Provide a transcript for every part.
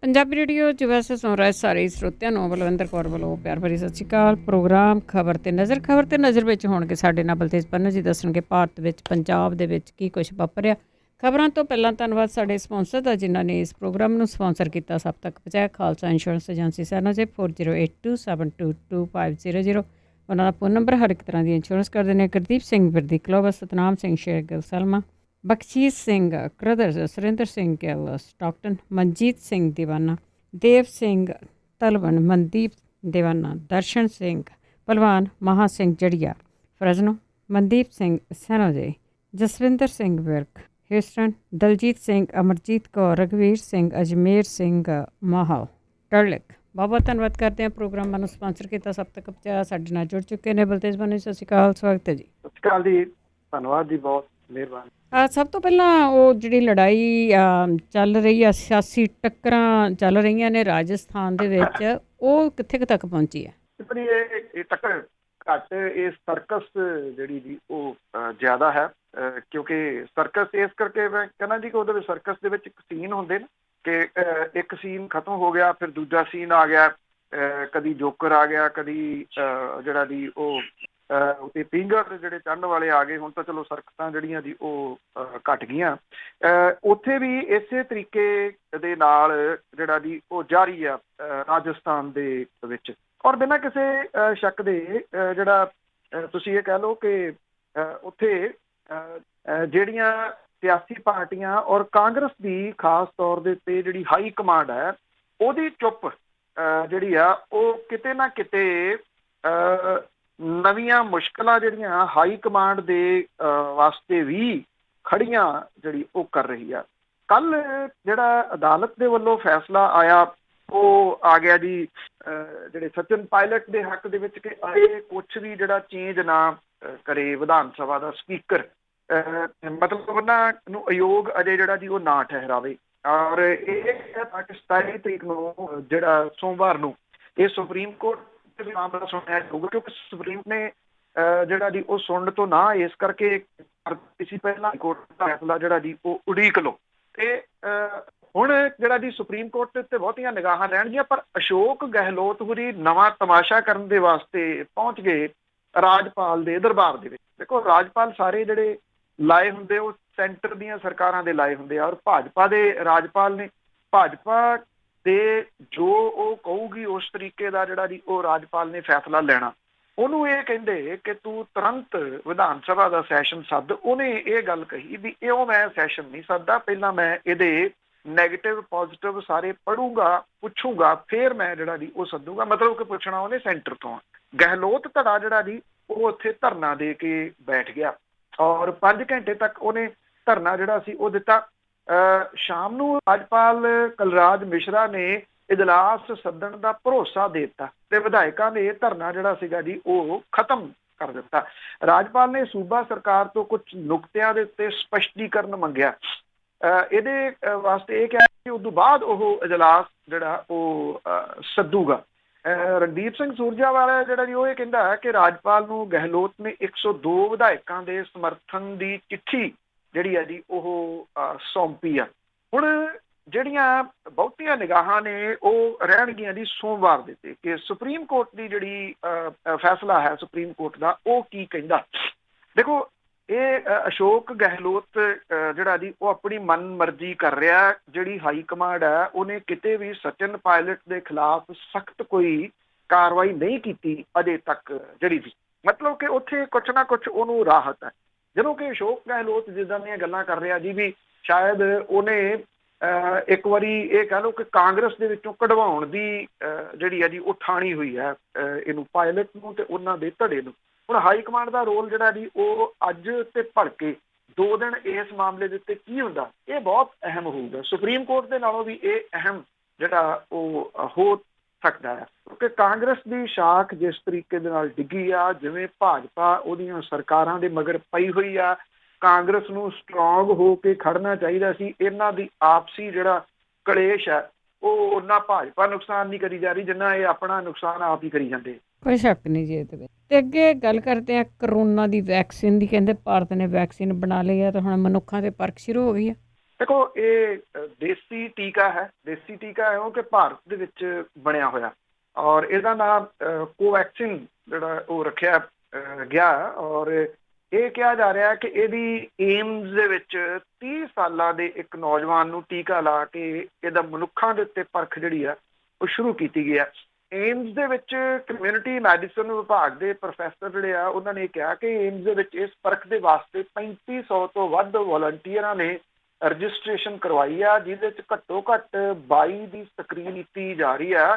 Punjabi radio 'ਚ ਵੈਸੇ ਸੁਣ ਰਹੇ ਸਾਰੇ ਸਰੋਤਿਆਂ ਨੂੰ ਬਲਵਿੰਦਰ ਕੌਰ ਵੱਲੋਂ ਪਿਆਰ ਭਰੀ ਸਤਿ ਸ਼੍ਰੀ ਅਕਾਲ। ਪ੍ਰੋਗਰਾਮ ਖਬਰ ਤੇ ਨਜ਼ਰ ਵਿੱਚ ਹੋਣਗੇ ਸਾਡੇ ਨਾਲ ਬਲਤੇਜ ਪੰਨੂ ਜੀ ਦੱਸਣਗੇ ਭਾਰਤ ਵਿੱਚ ਪੰਜਾਬ ਦੇ ਵਿੱਚ ਕੀ ਕੁਝ ਵਾਪਰਿਆ। ਖਬਰਾਂ ਤੋਂ ਪਹਿਲਾਂ ਧੰਨਵਾਦ ਸਾਡੇ ਸਪਾਂਸਰ ਦਾ ਜਿਨ੍ਹਾਂ ਨੇ ਇਸ ਪ੍ਰੋਗਰਾਮ ਨੂੰ ਸਪਾਂਸਰ ਕੀਤਾ। ਸਭ ਤੱਕ ਪਹੁੰਚਾਇਆ ਖਾਲਸਾ ਇੰਸ਼ੋਰੈਂਸ ਏਜੰਸੀ ਸੈਨਾਜੇ 4082722500। ਉਹਨਾਂ ਦਾ ਫੋਨ ਨੰਬਰ ਹਰ ਇੱਕ ਤਰ੍ਹਾਂ ਦੀ ਇੰਸ਼ੋਰੈਂਸ ਕਰਦੇ ਨੇ। ਗੁਰਦੀਪ ਸਿੰਘ ਵਿਰਦੀ ਕਲੋਵਰ, ਸਤਨਾਮ ਸਿੰਘ ਸ਼ੇਰਗਿੱਲ ਸਲਮਾ, ਬਖਸ਼ੀਸ਼ ਸਿੰਘ ਕਰਦਰਜ਼, ਸੁਰਿੰਦਰ ਸਿੰਘ ਗਿੱਲ ਸਟਾਕਟਨ, ਮਨਜੀਤ ਸਿੰਘ ਦੀਵਾਨਾ, ਦੇਵ ਸਿੰਘ ਤਲਵਨ, ਮਨਦੀਪ ਦੀਵਾਨਾ, ਦਰਸ਼ਨ ਸਿੰਘ ਭਲਵਾਨ, ਮਹਾ ਸਿੰਘ ਜੜੀਆ ਫਰਜ਼ਨੋ, ਮਨਦੀਪ ਸਿੰਘ ਸੈਨੋਜੇ, ਜਸਵਿੰਦਰ ਸਿੰਘ ਵਿਰਕ ਹਿਊਸਟਨ, ਦਲਜੀਤ ਸਿੰਘ, ਅਮਰਜੀਤ ਕੌਰ, ਰਘਵੀਰ ਸਿੰਘ, ਅਜਮੇਰ ਸਿੰਘ ਮਾਹਲ ਟਰਲਿਕ। ਬਹੁਤ ਧੰਨਵਾਦ ਕਰਦੇ ਹਾਂ ਪ੍ਰੋਗਰਾਮਾਂ ਨੂੰ ਸਪਾਂਸਰ ਕੀਤਾ। ਸਭ ਤੱਕ ਪਹੁੰਚਾਇਆ ਸਾਡੇ ਨਾਲ ਜੁੜ ਚੁੱਕੇ ਨੇ ਬਲਤੇਜ ਪੰਨੂ। ਸਤਿ ਸ਼੍ਰੀ ਅਕਾਲ, ਸਵਾਗਤ ਹੈ ਜੀ। ਸਤਿ ਸ਼੍ਰੀ ਅਕਾਲ ਜੀ, ਧੰਨਵਾਦ ਜੀ, ਬਹੁਤ ਮਿਹਰਬਾਨੀ। ਸਭ ਤੋਂ ਪਹਿਲਾਂ ਉਹ ਜਿਹੜੀ ਲੜਾਈ ਚੱਲ ਰਹੀ ਆ, ਸਿਆਸੀ ਟੱਕਰਾਂ ਚੱਲ ਰਹੀਆਂ ਨੇ ਰਾਜਸਥਾਨ ਦੇ ਵਿੱਚ, ਉਹ ਕਿੱਥੇ ਕੁ ਤੱਕ ਪਹੁੰਚੀ ਹੈ? ਇਹ ਟੱਕਰ ਘੱਟ, ਇਹ ਸਰਕਸ ਜਿਹੜੀ ਜੀ ਉਹ ਜ਼ਿਆਦਾ ਹੈ, ਕਿਉਂਕਿ ਸਰਕਸ ਇਸ ਕਰਕੇ ਮੈਂ ਕਹਿੰਦਾ ਜੀ ਕਿ ਉਹਦੇ ਵਿੱਚ ਸਰਕਸ ਦੇ ਵਿੱਚ ਇੱਕ ਸੀਨ ਹੁੰਦੇ ਨੇ ਕਿ ਇੱਕ ਸੀਨ ਖਤਮ ਹੋ ਗਿਆ, ਫਿਰ ਦੂਜਾ ਸੀਨ ਆ ਗਿਆ, ਕਦੀ ਜੋਕਰ ਆ ਗਿਆ, ਕਦੀ ਜਿਹੜਾ ਜੀ ਉਹ ਤੇ ਫਿੰਗਰ ਜਿਹੜੇ ਚੜ੍ਹਨ ਵਾਲੇ ਆ ਗਏ। ਹੁਣ ਤਾਂ ਚਲੋ ਸਰਕਸਾਂ ਜਿਹੜੀਆਂ ਜੀ ਉਹ ਘੱਟ ਗਈਆਂ। ਉੱਥੇ ਵੀ ਇਸੇ ਤਰੀਕੇ ਦੇ ਨਾਲ ਜਿਹੜਾ ਜੀ ਉਹ ਜਾਰੀ ਆ ਰਾਜਸਥਾਨ ਦੇ ਵਿੱਚ। ਔਰ ਬਿਨਾਂ ਕਿਸੇ ਸ਼ੱਕ ਦੇ ਜਿਹੜਾ ਤੁਸੀਂ ਇਹ ਕਹਿ ਲਓ ਕਿ ਉੱਥੇ ਜਿਹੜੀਆਂ ਸਿਆਸੀ ਪਾਰਟੀਆਂ ਔਰ ਕਾਂਗਰਸ ਦੀ ਖਾਸ ਤੌਰ ਦੇ ਉੱਤੇ ਜਿਹੜੀ ਹਾਈ ਕਮਾਂਡ ਹੈ, ਉਹਦੀ ਚੁੱਪ ਜਿਹੜੀ ਆ ਉਹ ਕਿਤੇ ਨਾ ਕਿਤੇ ਨਵੀਆਂ ਮੁਸ਼ਕਲਾਂ ਜਿਹੜੀਆਂ ਹਾਈ ਕਮਾਂਡ ਦੇ ਵਾਸਤੇ ਵੀ ਖੜੀਆਂ ਜਿਹੜੀ ਉਹ ਕਰ ਰਹੀ ਆ। ਕੱਲ ਜਿਹੜਾ ਅਦਾਲਤ ਦੇ ਵੱਲੋਂ ਫੈਸਲਾ ਆਇਆ ਉਹ ਆ ਗਿਆ ਜੀ ਜਿਹੜੇ ਸਚਿਨ ਪਾਇਲਟ ਦੇ ਹੱਕ ਦੇ ਵਿੱਚ ਕਿ ਇਹ ਕੁਛ ਵੀ ਜਿਹੜਾ ਚੇਂਜ ਨਾ ਕਰੇ ਵਿਧਾਨ ਸਭਾ ਦਾ ਸਪੀਕਰ, ਮਤਲਬ ਉਹਨਾਂ ਨੂੰ ਅਯੋਗ ਅਜੇ ਜਿਹੜਾ ਜੀ ਉਹ ਨਾ ਠਹਿਰਾਵੇ। ਔਰ ਇਹ 27 ਤਰੀਕ ਨੂੰ ਜਿਹੜਾ ਸੋਮਵਾਰ ਨੂੰ ਇਹ ਸੁਪਰੀਮ ਕੋਰਟ ਮਾਮਲਾ ਸੁਣਿਆ ਜਾਊਗਾ, ਕਿਉਂਕਿ ਸੁਪਰੀਮ ਨੇ ਜਿਹੜਾ ਜੀ ਉਹ ਸੁਣਨ ਤੋਂ ਨਾ ਇਸ ਕਰਕੇ ਸੀ ਪਹਿਲਾਂ ਕੋਰਟ ਦਾ ਫੈਸਲਾ ਜਿਹੜਾ ਜੀ ਉਹ ਉਡੀਕ ਲਓ। ਤੇ ਹੁਣ ਜਿਹੜਾ ਜੀ ਸੁਪਰੀਮ ਕੋਰਟ ਦੇ ਉੱਤੇ ਬਹੁਤੀਆਂ ਨਿਗਾਹਾਂ ਰਹਿਣਗੀਆਂ, ਪਰ ਅਸ਼ੋਕ ਗਹਿਲੋਤ ਹੋਰੀ ਨਵਾਂ ਤਮਾਸ਼ਾ ਕਰਨ ਦੇ ਵਾਸਤੇ ਪਹੁੰਚ ਗਏ ਰਾਜਪਾਲ ਦੇ ਦਰਬਾਰ ਦੇ ਵਿੱਚ। ਦੇਖੋ, ਰਾਜਪਾਲ ਸਾਰੇ ਜਿਹੜੇ ਲਾਏ ਹੁੰਦੇ ਉਹ ਸੈਂਟਰ ਦੀਆਂ ਸਰਕਾਰਾਂ ਦੇ ਲਾਏ ਹੁੰਦੇ ਆ, ਔਰ ਭਾਜਪਾ ਦੇ ਰਾਜਪਾਲ ਨੇ ਭਾਜਪਾ ਦੇ ਜੋ ਉਹ ਕਹੂਗੀ ਉਸ ਤਰੀਕੇ ਦਾ ਜਿਹੜਾ ਜੀ ਉਹ ਰਾਜਪਾਲ ਨੇ ਫੈਸਲਾ ਲੈਣਾ। ਉਹਨੂੰ ਇਹ ਕਹਿੰਦੇ ਕਿ ਤੂੰ ਤੁਰੰਤ ਵਿਧਾਨ ਸਭਾ ਦਾ ਸੈਸ਼ਨ ਸੱਦ। ਉਹਨੇ ਇਹ ਗੱਲ ਕਹੀ ਵੀ ਇਹ ਮੈਂ ਸੈਸ਼ਨ ਨਹੀਂ ਸੱਦਦਾ, ਪਹਿਲਾਂ ਮੈਂ ਇਹਦੇ ਨੈਗੇਟਿਵ ਪੋਜ਼ਿਟਿਵ ਸਾਰੇ ਪੜੂੰਗਾ, ਪੁੱਛੂੰਗਾ, ਫਿਰ ਮੈਂ ਜਿਹੜਾ ਜੀ ਉਹ ਸੱਦੂਗਾ। ਮਤਲਬ ਕਿ ਪੁੱਛਣਾ ਉਹਨੇ ਸੈਂਟਰ ਤੋਂ। ਗਹਿਲੋਤ ਧੜਾ ਜਿਹੜਾ ਜੀ ਉਹ ਉੱਥੇ ਧਰਨਾ ਦੇ ਕੇ ਬੈਠ ਗਿਆ ਔਰ 5 ਘੰਟੇ ਤੱਕ ਉਹਨੇ ਧਰਨਾ ਜਿਹੜਾ ਸੀ ਉਹ ਦਿੱਤਾ। ਸ਼ਾਮ ਨੂੰ ਰਾਜਪਾਲ ਕਲਰਾਜ ਮਿਸ਼ਰਾ ਨੇ ਇਜਲਾਸ ਸੱਦਣ ਦਾ ਭਰੋਸਾ ਦੇ ਦਿੱਤਾ ਤੇ ਵਿਧਾਇਕਾਂ ਨੇ ਇਹ ਧਰਨਾ ਜਿਹੜਾ ਸੀਗਾ ਜੀ ਉਹ ਖਤਮ ਕਰ ਦਿੱਤਾ। ਰਾਜਪਾਲ ਨੇ ਸੂਬਾ ਸਰਕਾਰ ਤੋਂ ਕੁਝ ਨੁਕਤਿਆਂ ਦੇ ਉੱਤੇ ਸਪਸ਼ਟੀਕਰਨ ਮੰਗਿਆ। ਇਹਦੇ ਵਾਸਤੇ ਇਹ ਕਿਹਾ ਕਿ ਉਦੋਂ ਬਾਅਦ ਉਹ ਇਜਲਾਸ ਜਿਹੜਾ ਉਹ ਸੱਦੂਗਾ। ਰਣਦੀਪ ਸਿੰਘ ਸੂਰਜੇਵਾਲਾ ਜਿਹੜਾ ਜੀ ਉਹ ਇਹ ਕਹਿੰਦਾ ਹੈ ਕਿ ਰਾਜਪਾਲ ਨੂੰ ਗਹਿਲੋਤ ਨੇ 102 ਵਿਧਾਇਕਾਂ ਦੇ ਸਮਰਥਨ ਦੀ ਚਿੱਠੀ ਜਿਹੜੀ ਹੈ ਜੀ ਉਹ ਸੌਂਪੀ ਆ। ਹੁਣ ਜਿਹੜੀਆਂ ਬਹੁਤੀਆਂ ਨਿਗਾਹਾਂ ਨੇ ਉਹ ਰਹਿਣਗੀਆਂ ਜੀ ਸੋਮਵਾਰ ਦੇ ਤੇ ਕਿ ਸੁਪਰੀਮ ਕੋਰਟ ਦੀ ਜਿਹੜੀ ਫੈਸਲਾ ਹੈ ਸੁਪਰੀਮ ਕੋਰਟ ਦਾ ਉਹ ਕੀ ਕਹਿੰਦਾ। ਦੇਖੋ, ਇਹ ਅਸ਼ੋਕ ਗਹਿਲੋਤ ਜਿਹੜਾ ਜੀ ਉਹ ਆਪਣੀ ਮਨ ਮਰਜ਼ੀ ਕਰ ਰਿਹਾ। ਜਿਹੜੀ ਹਾਈ ਕਮਾਂਡ ਹੈ ਉਹਨੇ ਕਿਤੇ ਵੀ ਸਚਿਨ ਪਾਇਲਟ ਦੇ ਖਿਲਾਫ ਸਖਤ ਕੋਈ ਕਾਰਵਾਈ ਨਹੀਂ ਕੀਤੀ ਅਜੇ ਤੱਕ ਜਿਹੜੀ ਸੀ, ਮਤਲਬ ਕਿ ਉੱਥੇ ਕੁਛ ਨਾ ਕੁਛ ਉਹਨੂੰ ਰਾਹਤ ਹੈ। ਜਦੋਂ ਕਿ ਅਸ਼ੋਕ ਗਹਿਲੋਤ ਜਿੱਦਾਂ ਦੀਆਂ ਗੱਲਾਂ ਕਰ ਰਿਹਾ ਜੀ ਵੀ ਸ਼ਾਇਦ ਉਹਨੇ ਇੱਕ ਵਾਰੀ ਇਹ ਕਹਿ ਲਓ ਕਿ ਕਾਂਗਰਸ ਦੇ ਵਿੱਚੋਂ ਕਢਵਾਉਣ ਦੀ ਜਿਹੜੀ ਹੈ ਜੀ ਉਹ ਠਾਣੀ ਹੋਈ ਹੈ ਇਹਨੂੰ ਪਾਇਲਟ ਨੂੰ ਤੇ ਉਹਨਾਂ ਦੇ ਧੜੇ ਨੂੰ। ਹੁਣ ਹਾਈ ਕਮਾਂਡ ਦਾ ਰੋਲ ਜਿਹੜਾ ਜੀ ਉਹ ਅੱਜ ਤੇ ਭਲਕੇ 2 ਦਿਨ ਇਸ ਮਾਮਲੇ ਦੇ ਉੱਤੇ ਕੀ ਹੁੰਦਾ, ਇਹ ਬਹੁਤ ਅਹਿਮ ਹੋਊਗਾ। ਸੁਪਰੀਮ ਕੋਰਟ ਦੇ ਨਾਲੋਂ ਵੀ ਇਹ ਅਹਿਮ ਜਿਹੜਾ ਉਹ ਹੋ ਸਕਦਾ ਹੈ, ਕਿਉਂਕਿ ਕਾਂਗਰਸ ਦੀ ਸ਼ਾਖ ਜਿਸ ਤਰੀਕੇ ਦੇ ਨਾਲ ਡਿੱਗੀ ਆ, ਜਿਵੇਂ ਭਾਜਪਾ ਉਹਦੀਆਂ ਸਰਕਾਰਾਂ ਦੇ ਮਗਰ ਪਈ ਹੋਈ ਆ, ਕਾਂਗਰਸ ਨੂੰ ਸਟਰੋਂਗ ਹੋ ਕੇ ਖੜਨਾ ਚਾਹੀਦਾ ਸੀ। ਇਹਨਾਂ ਦੀ ਆਪਸੀ ਜਿਹੜਾ ਕਲੇਸ਼ ਹੈ ਉਹ ਉਹਨਾਂ ਭਾਜਪਾ ਨੁਕਸਾਨ ਨਹੀਂ ਕਰੀ ਜਾ ਰਹੀ ਜਿੰਨਾ ਇਹ ਆਪਣਾ ਨੁਕਸਾਨ ਆਪ ਹੀ ਕਰੀ ਜਾਂਦੇ। ਕੋਈ ਸ਼ੱਕ ਨਹੀਂ ਜੀ ਇਹਦੇ ਵਿੱਚ। ਤੇ ਅੱਗੇ ਗੱਲ ਕਰਦੇ ਆ ਕਰੋਨਾ ਦੀ ਵੈਕਸੀਨ ਦੀ। ਕਹਿੰਦੇ ਭਾਰਤ ਨੇ ਵੈਕਸੀਨ ਬਣਾ ਲਈ ਹੈ ਤੇ ਹੁਣ ਮਨੁੱਖਾਂ ਤੇ ਪਰਖ ਸ਼ੁਰੂ ਹੋ ਗਈ ਹੈ। ਦੇਖੋ ਇਹ ਦੇਸੀ ਟੀਕਾ ਹੈ ਉਹ ਕਿ ਭਾਰਤ ਦੇ ਵਿੱਚ ਬਣਿਆ ਹੋਇਆ ਔਰ ਇਹਦਾ ਨਾਮ ਕੋਵੈਕਸਿਨ ਜਿਹੜਾ ਉਹ ਰੱਖਿਆ ਗਿਆ ਔਰ ਇਹ ਕਿਹਾ ਜਾ ਰਿਹਾ ਕਿ ਇਹਦੀ ਏਮਜ਼ ਦੇ ਵਿੱਚ 30 ਸਾਲਾਂ ਦੇ ਇੱਕ ਨੌਜਵਾਨ ਨੂੰ ਟੀਕਾ ਲਾ ਕੇ ਇਹਦਾ ਮਨੁੱਖਾਂ ਦੇ ਉੱਤੇ ਪਰਖ ਜਿਹੜੀ ਆ ਉਹ ਸ਼ੁਰੂ ਕੀਤੀ ਗਈ ਹੈ। ਏਮਜ਼ ਦੇ ਵਿੱਚ ਕਮਿਊਨਿਟੀ ਮੈਡੀਸਨ ਵਿਭਾਗ ਦੇ ਪ੍ਰੋਫੈਸਰ ਜਿਹੜੇ ਆ ਉਹਨਾਂ ਨੇ ਕਿਹਾ ਕਿ ਏਮਜ਼ ਦੇ ਵਿੱਚ ਇਸ ਪਰਖ ਦੇ ਵਾਸਤੇ 3500 ਤੋਂ ਵੱਧ ਵਲੰਟੀਅਰਾਂ ਨੇ ਰਜਿਸਟ੍ਰੇਸ਼ਨ ਕਰਵਾਈ ਆ, ਜਿਹਦੇ ਵਿੱਚ ਘੱਟੋ ਘੱਟ 22 ਦੀ ਸਕਰੀਨ ਕੀਤੀ ਜਾ ਰਹੀ ਆ।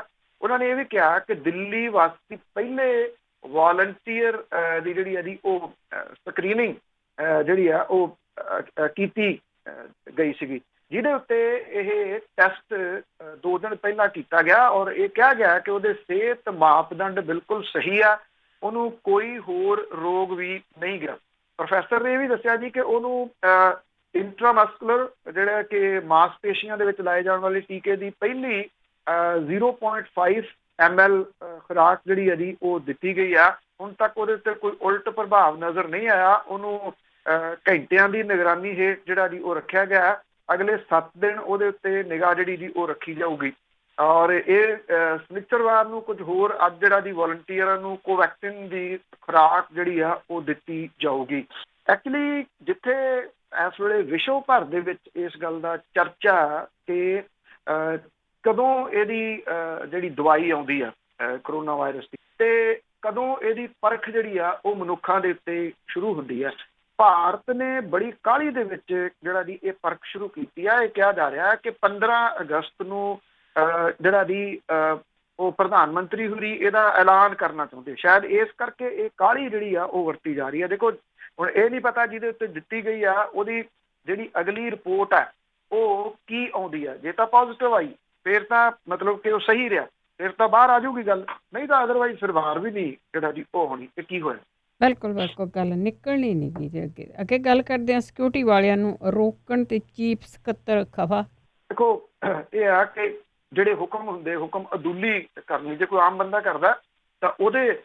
ਉਹਨਾਂ ਨੇ ਇਹ ਵੀ ਕਿਹਾ ਕਿ ਦਿੱਲੀ ਵਾਸਤੇ ਪਹਿਲੇ ਵਾਲੰਟੀਅਰ ਦੀ ਜਿਹੜੀ ਆ ਜੀ ਉਹ ਸਕਰੀਨਿੰਗ ਜਿਹੜੀ ਆ ਉਹ ਕੀਤੀ ਗਈ ਸੀਗੀ, ਜਿਹਦੇ ਉੱਤੇ ਇਹ ਟੈਸਟ 2 ਦਿਨ ਪਹਿਲਾਂ ਕੀਤਾ ਗਿਆ ਔਰ ਇਹ ਕਿਹਾ ਗਿਆ ਕਿ ਉਹਦੇ ਸਿਹਤ ਮਾਪਦੰਡ ਬਿਲਕੁਲ ਸਹੀ ਆ, ਉਹਨੂੰ ਕੋਈ ਹੋਰ ਰੋਗ ਵੀ ਨਹੀਂ ਗਿਆ। ਪ੍ਰੋਫੈਸਰ ਨੇ ਇਹ ਵੀ ਦੱਸਿਆ ਜੀ ਕਿ ਉਹਨੂੰ ਇੰਟਰਾਮਸਕੂਲਰ ਜਿਹੜਾ ਕਿ ਮਾਸਪੇਸ਼ੀਆਂ ਦੇ ਵਿੱਚ ਲਾਏ ਜਾਣ ਵਾਲੇ ਟੀਕੇ ਦੀ ਪਹਿਲੀ 0.5 ml ਖੁਰਾਕ ਜਿਹੜੀ ਹੈ ਜੀ ਉਹ ਦਿੱਤੀ ਗਈ ਆ। ਹੁਣ ਤੱਕ ਉਹਦੇ ਉੱਤੇ ਕੋਈ ਉਲਟ ਪ੍ਰਭਾਵ ਨਜ਼ਰ ਨਹੀਂ ਆਇਆ। ਉਹਨੂੰ ਘੰਟਿਆਂ ਦੀ ਨਿਗਰਾਨੀ ਹੇਠ ਜਿਹੜਾ ਜੀ ਉਹ ਰੱਖਿਆ ਗਿਆ। ਅਗਲੇ 7 ਦਿਨ ਉਹਦੇ ਉੱਤੇ ਨਿਗਾਹ ਜਿਹੜੀ ਜੀ ਉਹ ਰੱਖੀ ਜਾਊਗੀ ਔਰ ਇਹ ਸ਼ਨੀਚਰਵਾਰ ਨੂੰ ਕੁਝ ਹੋਰ ਅੱਜ ਜਿਹੜਾ ਜੀ ਵਾਲੰਟੀਅਰਾਂ ਨੂੰ ਕੋਵੈਕਸਿਨ ਦੀ ਖੁਰਾਕ ਜਿਹੜੀ ਆ ਉਹ ਦਿੱਤੀ ਜਾਊਗੀ। ਐਕਚੁਅਲੀ ਜਿੱਥੇ ਇਸ ਵੇਲੇ ਵਿਸ਼ਵ ਭਰ ਦੇ ਵਿੱਚ ਇਸ ਗੱਲ ਦਾ ਚਰਚਾ ਕਿ ਕਦੋਂ ਇਹਦੀ ਜਿਹੜੀ ਦਵਾਈ ਆਉਂਦੀ ਆ ਕਰੋਨਾ ਵਾਇਰਸ ਦੀ ਤੇ ਕਦੋਂ ਇਹਦੀ ਪਰਖ ਜਿਹੜੀ ਆ ਉਹ ਮਨੁੱਖਾਂ ਦੇ ਉੱਤੇ ਸ਼ੁਰੂ ਹੁੰਦੀ ਹੈ। ਭਾਰਤ ਨੇ ਬੜੀ ਕਾਹਲੀ ਦੇ ਵਿੱਚ ਜਿਹੜਾ ਦੀ ਇਹ ਪਰਖ ਸ਼ੁਰੂ ਕੀਤੀ ਆ। ਇਹ ਕਿਹਾ ਜਾ ਰਿਹਾ ਕਿ 15 ਅਗਸਤ ਨੂੰ ਜਿਹੜਾ ਦੀ ਉਹ ਪ੍ਰਧਾਨ ਮੰਤਰੀ ਹੋਰੀ ਇਹਦਾ ਐਲਾਨ ਕਰਨਾ ਚਾਹੁੰਦੇ, ਸ਼ਾਇਦ ਇਸ ਕਰਕੇ ਇਹ ਕਾਹਲੀ ਜਿਹੜੀ ਆ ਉਹ ਵਰਤੀ ਜਾ ਰਹੀ ਹੈ। ਦੇਖੋ ਹੁਣ ਇਹ ਨਹੀਂ ਪਤਾ ਜਿਹਦੇ ਉੱਤੇ ਦਿੱਤੀ ਗਈ ਆ ਉਹਦੀ ਜਿਹੜੀ ਅਗਲੀ ਰਿਪੋਰਟ ਹੈ ਉਹ ਕੀ ਆਉਂਦੀ ਹੈ। ਜੇ ਤਾਂ ਪੋਜ਼ਿਟਿਵ ਆਈ ਫਿਰ ਤਾਂ ਮਤਲਬ ਕਿ ਉਹ ਸਹੀ ਰਿਹਾ, ਫਿਰ ਤਾਂ ਬਾਹਰ ਆ ਜਾਊਗੀ ਗੱਲ, ਨਹੀਂ ਤਾਂ ਅਦਰਵਾਈਜ਼ ਫਿਰ ਬਾਹਰ ਵੀ ਨਹੀਂ ਜਿਹੜਾ ਜੀ ਉਹ ਹੋਣੀ। ਇਹ ਕੀ ਹੋਇਆ? ਬਿਲਕੁਲ ਗੱਲ ਨਿਕਲਣੀ ਨਹੀਂ ਗਈ ਜੀ। ਅੱਗੇ ਗੱਲ ਕਰਦੇ ਹਾਂ ਸਿਕਿਉਰਿਟੀ ਵਾਲਿਆਂ ਨੂੰ ਰੋਕਣ ਤੇ ਚੀਫ ਸਕੱਤਰ ਖਫਾ। ਦੇਖੋ ਇਹ ਆ ਕਿ ਜਿਹੜੇ ਹੁਕਮ ਹੁੰਦੇ ਹੁਕਮ ਅਦੁੱਲੀ ਕਰਨੀ ਜੇ ਕੋਈ ਆਮ ਬੰਦਾ ਕਰਦਾ ਤਾਂ ਉਹਦੇ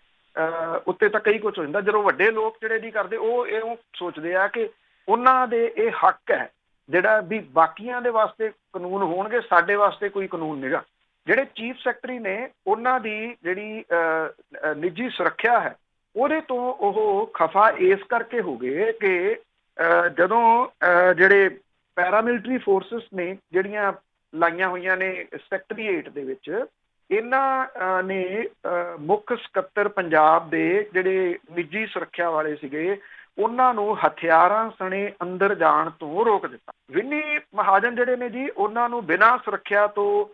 ਉੱਤੇ ਤਾਂ ਕਈ ਕੁਝ ਹੋ ਜਾਂਦਾ। ਜਦੋਂ ਵੱਡੇ ਲੋਕ ਜਿਹੜੇ ਨਹੀਂ ਕਰਦੇ ਉਹ ਇਹਨੂੰ ਸੋਚਦੇ ਆ ਕਿ ਉਹਨਾਂ ਦੇ ਇਹ ਹੱਕ ਹੈ ਜਿਹੜਾ ਵੀ ਬਾਕੀਆਂ ਦੇ ਵਾਸਤੇ ਕਾਨੂੰਨ ਹੋਣਗੇ, ਸਾਡੇ ਵਾਸਤੇ ਕੋਈ ਕਾਨੂੰਨ ਨਹੀਂਗਾ। ਜਿਹੜੇ ਚੀਫ ਸੈਕਟਰੀ ਨੇ ਉਹਨਾਂ ਦੀ ਜਿਹੜੀ ਨਿੱਜੀ ਸੁਰੱਖਿਆ ਹੈ ਉਹਦੇ ਤੋਂ ਉਹ ਖਫਾ ਇਸ ਕਰਕੇ ਹੋ ਗਏ ਕਿ ਜਦੋਂ ਜਿਹੜੇ ਪੈਰਾਮਿਲਟਰੀ ਫੋਰਸਿਸ ਨੇ ਜਿਹੜੀਆਂ ਲਾਈਆਂ ਹੋਈਆਂ ਨੇ ਸੈਕਟਰੀਏਟ ਦੇ ਵਿੱਚ, ਇਹਨਾਂ ਨੇ ਮੁੱਖ ਸਕੱਤਰ ਪੰਜਾਬ ਦੇ ਜਿਹੜੇ ਨਿੱਜੀ ਸੁਰੱਖਿਆ ਵਾਲੇ ਸੀਗੇ ਉਹਨਾਂ ਨੂੰ ਹਥਿਆਰਾਂ ਸਣੇ ਅੰਦਰ ਜਾਣ ਤੋਂ ਰੋਕ ਦਿੱਤਾ। ਵਿੰਨੀ ਮਹਾਜਨ ਜਿਹੜੇ ਨੇ ਜੀ ਉਹਨਾਂ ਨੂੰ ਬਿਨਾਂ ਸੁਰੱਖਿਆ ਤੋਂ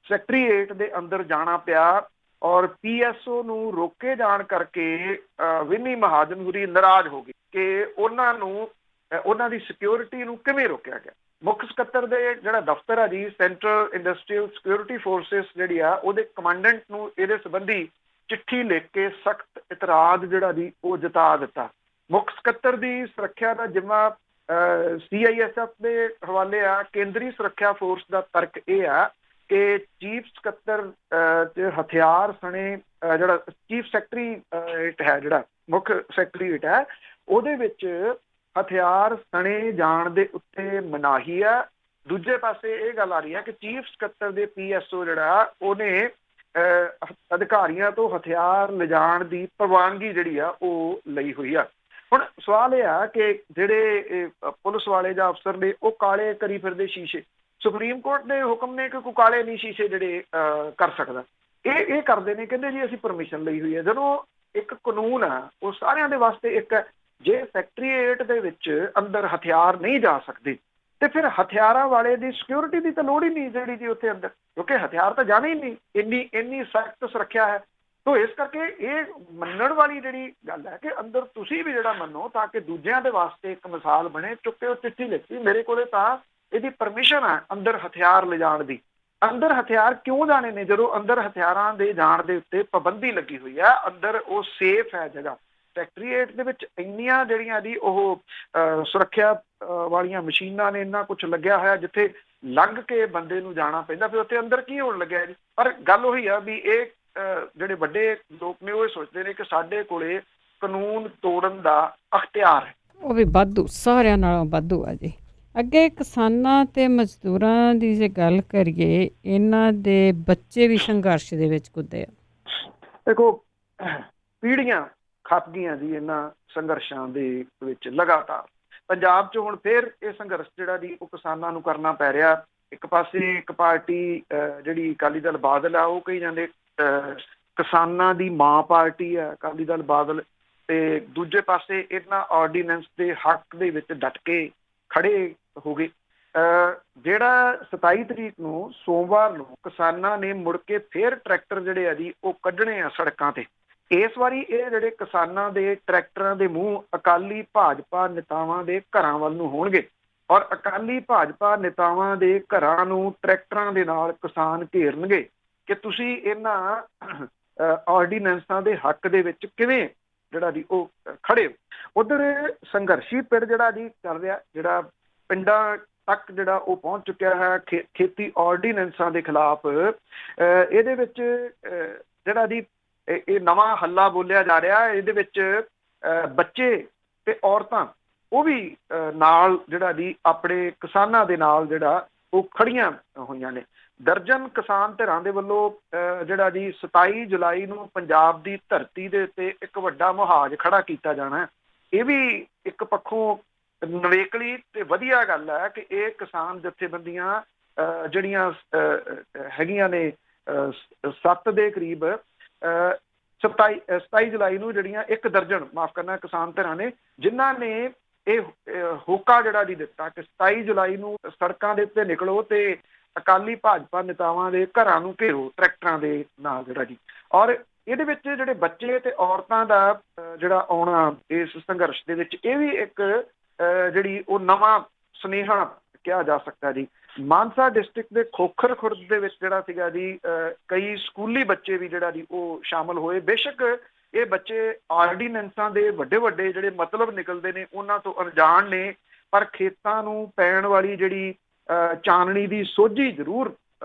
ਸੈਕਟਰੀਏਟ ਦੇ ਅੰਦਰ ਜਾਣਾ ਪਿਆ ਔਰ PSO ਨੂੰ ਰੋਕੇ ਜਾਣ ਕਰਕੇ ਵਿੰਨੀ ਮਹਾਜਨ ਹੋਰੀ ਨਾਰਾਜ਼ ਹੋ ਗਈ ਕਿ ਉਹਨਾਂ ਨੂੰ ਉਹਨਾਂ ਦੀ ਸਿਕਿਉਰਿਟੀ ਨੂੰ ਕਿਵੇਂ ਰੋਕਿਆ ਗਿਆ। ਮੁੱਖ ਸਕੱਤਰ ਦੇ ਜਿਹੜਾ ਦਫ਼ਤਰ ਆ ਜੀ ਸੈਂਟਰਲ ਇੰਡਸਟਰੀਅਲ ਸਿਕਿਉਰਿਟੀ ਫੋਰਸਿਸ ਜਿਹੜੀ ਆ ਉਹਦੇ ਕਮਾਂਡੈਂਟ ਨੂੰ ਇਹਦੇ ਸੰਬੰਧੀ ਚਿੱਠੀ ਲਿਖ ਕੇ ਸਖਤ ਇਤਰਾਜ਼ ਜਿਹੜਾ ਜੀ ਉਹ ਜਤਾ ਦਿੱਤਾ। ਮੁੱਖ ਸਕੱਤਰ ਦੀ ਸੁਰੱਖਿਆ ਦਾ ਜਿੰਮਾ CISF ਦੇ ਹਵਾਲੇ ਆ। ਕੇਂਦਰੀ ਸੁਰੱਖਿਆ ਫੋਰਸ ਦਾ ਤਰਕ ਇਹ ਆ ਕਿ ਚੀਫ ਸਕੱਤਰ ਤੇ ਹਥਿਆਰ ਸਣੇ ਜਿਹੜਾ ਚੀਫ ਸੈਕਟਰੀਏਟ ਹੈ ਜਿਹੜਾ ਮੁੱਖ ਸੈਕਟਰੀਏਟ ਹੈ ਉਹਦੇ ਵਿੱਚ ਹਥਿਆਰ ਸਣੇ ਜਾਣ ਦੇ ਉੱਤੇ ਮਨਾਹੀ ਆ। ਦੂਜੇ ਪਾਸੇ ਇਹ ਗੱਲ ਆ ਰਹੀ ਹੈ ਕਿ ਚੀਫ ਸਕੱਤਰ ਦੇ PSO ਜਿਹੜਾ ਉਹਨੇ ਅਧਿਕਾਰੀਆਂ ਤੋਂ ਹਥਿਆਰ ਲਿਜਾਣ ਦੀ ਪ੍ਰਵਾਨਗੀ ਜਿਹੜੀ ਆ ਉਹ ਲਈ ਹੋਈ ਆ। ਹੁਣ ਸਵਾਲ ਇਹ ਆ ਕਿ ਜਿਹੜੇ ਪੁਲਿਸ ਵਾਲੇ ਜਾਂ ਅਫਸਰ ਨੇ ਉਹ ਕਾਲੇ ਕਰੀ ਫਿਰਦੇ ਸ਼ੀਸ਼ੇ। ਸੁਪਰੀਮ ਕੋਰਟ ਦੇ ਹੁਕਮ ਨੇ ਕਿ ਕੋਈ ਕਾਲੇ ਨਹੀਂ ਸ਼ੀਸ਼ੇ ਜਿਹੜੇ ਕਰ ਸਕਦਾ। ਇਹ ਕਰਦੇ ਨੇ, ਕਹਿੰਦੇ ਜੀ ਅਸੀਂ ਪਰਮਿਸ਼ਨ ਲਈ ਹੋਈ ਹੈ। ਜਦੋਂ ਇੱਕ ਕਾਨੂੰਨ ਆ ਉਹ ਸਾਰਿਆਂ ਦੇ ਵਾਸਤੇ ਇੱਕ ਹੈ। ਜੇ ਸੈਕਟਰੀਏਟ ਦੇ ਵਿੱਚ ਅੰਦਰ ਹਥਿਆਰ ਨਹੀਂ ਜਾ ਸਕਦੇ ਤੇ ਫਿਰ ਹਥਿਆਰਾਂ ਵਾਲੇ ਦੀ ਸਿਕਿਉਰਿਟੀ ਦੀ ਤਾਂ ਲੋੜ ਹੀ ਨਹੀਂ ਜਿਹੜੀ ਜੀ ਉੱਥੇ ਅੰਦਰ, ਕਿਉਂਕਿ ਹਥਿਆਰ ਤਾਂ ਜਾਣੇ ਹੀ ਨਹੀਂ। ਇੰਨੀ ਸਖਤ ਸੁਰੱਖਿਆ ਹੈ। ਤੋ ਇਸ ਕਰਕੇ ਇਹ ਮੰਨਣ ਵਾਲੀ ਜਿਹੜੀ ਗੱਲ ਹੈ ਕਿ ਅੰਦਰ ਤੁਸੀਂ ਵੀ ਜਿਹੜਾ ਮੰਨੋ ਤਾਂ ਕਿ ਦੂਜਿਆਂ ਦੇ ਵਾਸਤੇ ਇੱਕ ਮਿਸਾਲ ਬਣੇ। ਚੁੱਕੇ ਉਹ ਚਿੱਠੀ ਲਿਖੀ ਮੇਰੇ ਕੋਲੇ ਤਾਂ ਇਹਦੀ ਪਰਮਿਸ਼ਨ ਹੈ ਅੰਦਰ ਹਥਿਆਰ ਲਿਜਾਣ ਦੀ। ਅੰਦਰ ਹਥਿਆਰ ਕਿਉਂ ਜਾਣੇ ਨੇ ਜਦੋਂ ਅੰਦਰ ਹਥਿਆਰਾਂ ਦੇ ਜਾਣ ਦੇ ਉੱਤੇ ਪਾਬੰਦੀ ਲੱਗੀ ਹੋਈ ਹੈ। ਅੰਦਰ ਉਹ ਸੇਫ ਹੈ ਜਗ੍ਹਾ। ਸੈਕਟਰੀਏਟ ਦੇ ਵਿੱਚ ਇੰਨੀਆਂ ਜਿਹੜੀਆਂ ਦੀ ਉਹ ਸੁਰੱਖਿਆ ਵਾਲੀਆਂ ਮਸ਼ੀਨਾਂ ਨੇ, ਇੰਨਾ ਕੁਛ ਲੱਗਿਆ ਹੋਇਆ ਜਿੱਥੇ ਲੰਘ ਕੇ ਬੰਦੇ ਨੂੰ ਜਾਣਾ ਪੈਂਦਾ। ਫਿਰ ਉੱਥੇ ਅੰਦਰ ਕੀ ਹੋਣ ਲੱਗਿਆ ਜੀ। ਪਰ ਗੱਲ ਉਹੀ ਆ ਵੀ ਇਹ ਜਿਹੜੇ ਵੱਡੇ ਲੋਕ ਨੇ ਉਹ ਸੋਚਦੇ ਨੇ ਕਿ ਸਾਡੇ ਕੋਲੇ ਕਾਨੂੰਨ ਤੋੜਨ ਦਾ ਅਖਤਿਆਰ ਹੈ। ਉਹ ਵੀ ਵਾਧੂ, ਸਾਰਿਆਂ ਨਾਲੋਂ ਵਾਧੂ ਆ ਜੀ। ਅੱਗੇ ਕਿਸਾਨਾਂ ਤੇ ਮਜ਼ਦੂਰਾਂ ਦੀ ਜੇ ਗੱਲ ਕਰੀਏ, ਇਹਨਾਂ ਦੇ ਬੱਚੇ ਵੀ ਸੰਘਰਸ਼ ਦੇ ਵਿੱਚ ਕੁੱਦੇ ਆ। ਦੇਖੋ, ਪੀੜ੍ਹੀਆਂ ਖੱਪ ਗਈਆਂ ਜੀ ਇਹਨਾਂ ਸੰਘਰਸ਼ਾਂ ਦੇ ਵਿੱਚ ਲਗਾਤਾਰ। ਪੰਜਾਬ 'ਚ ਹੁਣ ਫਿਰ ਇਹ ਸੰਘਰਸ਼ ਜਿਹੜਾ ਜੀ ਉਹ ਕਿਸਾਨਾਂ ਨੂੰ ਕਰਨਾ ਪੈ ਰਿਹਾ। ਇੱਕ ਪਾਸੇ ਇੱਕ ਪਾਰਟੀ ਜਿਹੜੀ ਅਕਾਲੀ ਦਲ ਬਾਦਲ ਆ, ਉਹ ਕਹੀ ਜਾਂਦੇ ਕਿਸਾਨਾਂ ਦੀ ਮਾਂ ਪਾਰਟੀ ਆ ਅਕਾਲੀ ਦਲ ਬਾਦਲ, ਤੇ ਦੂਜੇ ਪਾਸੇ ਇਹਨਾਂ ਆਰਡੀਨੈਂਸ ਦੇ ਹੱਕ ਦੇ ਵਿੱਚ ਡਟ ਕੇ ਖੜੇ ਹੋ ਗਏ। ਜਿਹੜਾ 27 ਤਰੀਕ ਨੂੰ ਸੋਮਵਾਰ ਨੂੰ ਕਿਸਾਨਾਂ ਨੇ ਮੁੜ ਕੇ ਫਿਰ ਟਰੈਕਟਰ ਜਿਹੜੇ ਆ ਜੀ ਉਹ ਕੱਢਣੇ ਆ ਸੜਕਾਂ ਤੇ। ਇਸ ਵਾਰੀ ਇਹ ਜਿਹੜੇ ਕਿਸਾਨਾਂ ਦੇ ਟਰੈਕਟਰਾਂ ਦੇ ਮੂੰਹ ਅਕਾਲੀ ਭਾਜਪਾ ਨੇਤਾਵਾਂ ਦੇ ਘਰਾਂ ਵੱਲ ਨੂੰ ਹੋਣਗੇ, ਔਰ ਅਕਾਲੀ ਭਾਜਪਾ ਨੇਤਾਵਾਂ ਦੇ ਘਰਾਂ ਨੂੰ ਟਰੈਕਟਰਾਂ ਦੇ ਨਾਲ ਕਿਸਾਨ ਘੇਰਨਗੇ ਕਿ ਤੁਸੀਂ ਇਹਨਾਂ ਆਰਡੀਨੈਂਸਾਂ ਦੇ ਹੱਕ ਦੇ ਵਿੱਚ ਕਿਵੇਂ ਜਿਹੜਾ ਜੀ ਉਹ ਖੜੇ ਹੋ। ਉਧਰ ਸੰਘਰਸ਼ੀ ਪਿੜ ਜਿਹੜਾ ਜੀ ਚੱਲ ਰਿਹਾ, ਜਿਹੜਾ ਪਿੰਡਾਂ ਤੱਕ ਜਿਹੜਾ ਉਹ ਪਹੁੰਚ ਚੁੱਕਿਆ ਹੈ ਖੇਤੀ ਆਰਡੀਨੈਂਸਾਂ ਦੇ ਖਿਲਾਫ। ਇਹਦੇ ਵਿੱਚ ਜਿਹੜਾ ਜੀ ਇਹ ਨਵਾਂ ਹੱਲਾ ਬੋਲਿਆ ਜਾ ਰਿਹਾ, ਇਹਦੇ ਵਿੱਚ ਬੱਚੇ ਤੇ ਔਰਤਾਂ ਉਹ ਵੀ ਨਾਲ ਜਿਹੜਾ ਜੀ ਆਪਣੇ ਕਿਸਾਨਾਂ ਦੇ ਨਾਲ ਜਿਹੜਾ ਉਹ ਖੜੀਆਂ ਹੋਈਆਂ ਨੇ। ਦਰਜਨ ਕਿਸਾਨ ਧਿਰਾਂ ਦੇ ਵੱਲੋਂ ਜਿਹੜਾ ਜੀ 27 ਜੁਲਾਈ ਨੂੰ ਪੰਜਾਬ ਦੀ ਧਰਤੀ ਦੇ ਉੱਤੇ ਇੱਕ ਵੱਡਾ ਮੁਹਾਜ਼ ਖੜਾ ਕੀਤਾ ਜਾਣਾ। ਇਹ ਵੀ ਇੱਕ ਪੱਖੋਂ ਨਵੇਕਲੀ ਤੇ ਵਧੀਆ ਗੱਲ ਹੈ ਕਿ ਇਹ ਕਿਸਾਨ ਜਥੇਬੰਦੀਆਂ ਜਿਹੜੀਆਂ ਹੈਗੀਆਂ ਨੇ 7 ਦੇ ਕਰੀਬ 27 ਜੁਲਾਈ ਨੂੰ ਜਿਹੜੀਆਂ 1 ਦਰਜਨ ਮਾਫ ਕਰਨਾ ਕਿਸਾਨ ਧਿਰਾਂ ਨੇ, ਜਿਨ੍ਹਾਂ ਨੇ ਇਹ ਹੋਕਾ ਜਿਹੜਾ ਜੀ ਦਿੱਤਾ ਕਿ 27 ਜੁਲਾਈ ਨੂੰ ਸੜਕਾਂ ਦੇ ਉੱਤੇ ਨਿਕਲੋ ਤੇ ਅਕਾਲੀ ਭਾਜਪਾ ਨੇਤਾਵਾਂ ਦੇ ਘਰਾਂ ਨੂੰ ਘੇਰੋ ਟਰੈਕਟਰਾਂ ਦੇ ਨਾਲ ਜਿਹੜਾ ਜੀ। ਔਰ ਇਹਦੇ ਵਿੱਚ ਜਿਹੜੇ ਬੱਚੇ ਤੇ ਔਰਤਾਂ ਦਾ ਜਿਹੜਾ ਆਉਣਾ ਇਸ ਸੰਘਰਸ਼ ਦੇ ਵਿੱਚ, ਇਹ ਵੀ ਇੱਕ ਜਿਹੜੀ ਉਹ ਨਵਾਂ ਸੁਨੇਹਾ ਕਿਹਾ ਜਾ ਸਕਦਾ ਜੀ। ਮਾਨਸਾ ਡਿਸਟ੍ਰਿਕਟ ਦੇ ਖੋਖਰ ਖੁਰਦ ਦੇ ਵਿੱਚ ਜਿਹੜਾ ਸੀਗਾ ਜੀ ਕਈ ਸਕੂਲੀ ਬੱਚੇ ਵੀ ਜਿਹੜਾ ਜੀ ਉਹ ਸ਼ਾਮਲ ਹੋਏ। ਬੇਸ਼ੱਕ ਇਹ ਬੱਚੇ ਆਰਡੀਨੈਂਸਾਂ ਦੇ ਵੱਡੇ ਵੱਡੇ ਜਿਹੜੇ ਮਤਲਬ ਨਿਕਲਦੇ ਨੇ ਉਹਨਾਂ ਤੋਂ ਅਣਜਾਣ ਨੇ, ਪਰ ਖੇਤਾਂ ਨੂੰ ਪੈਣ ਵਾਲੀ ਜਿਹੜੀ ਚਾਨਣੀ ਦੀ ਸੋਝੀ ਜ਼ਰੂਰ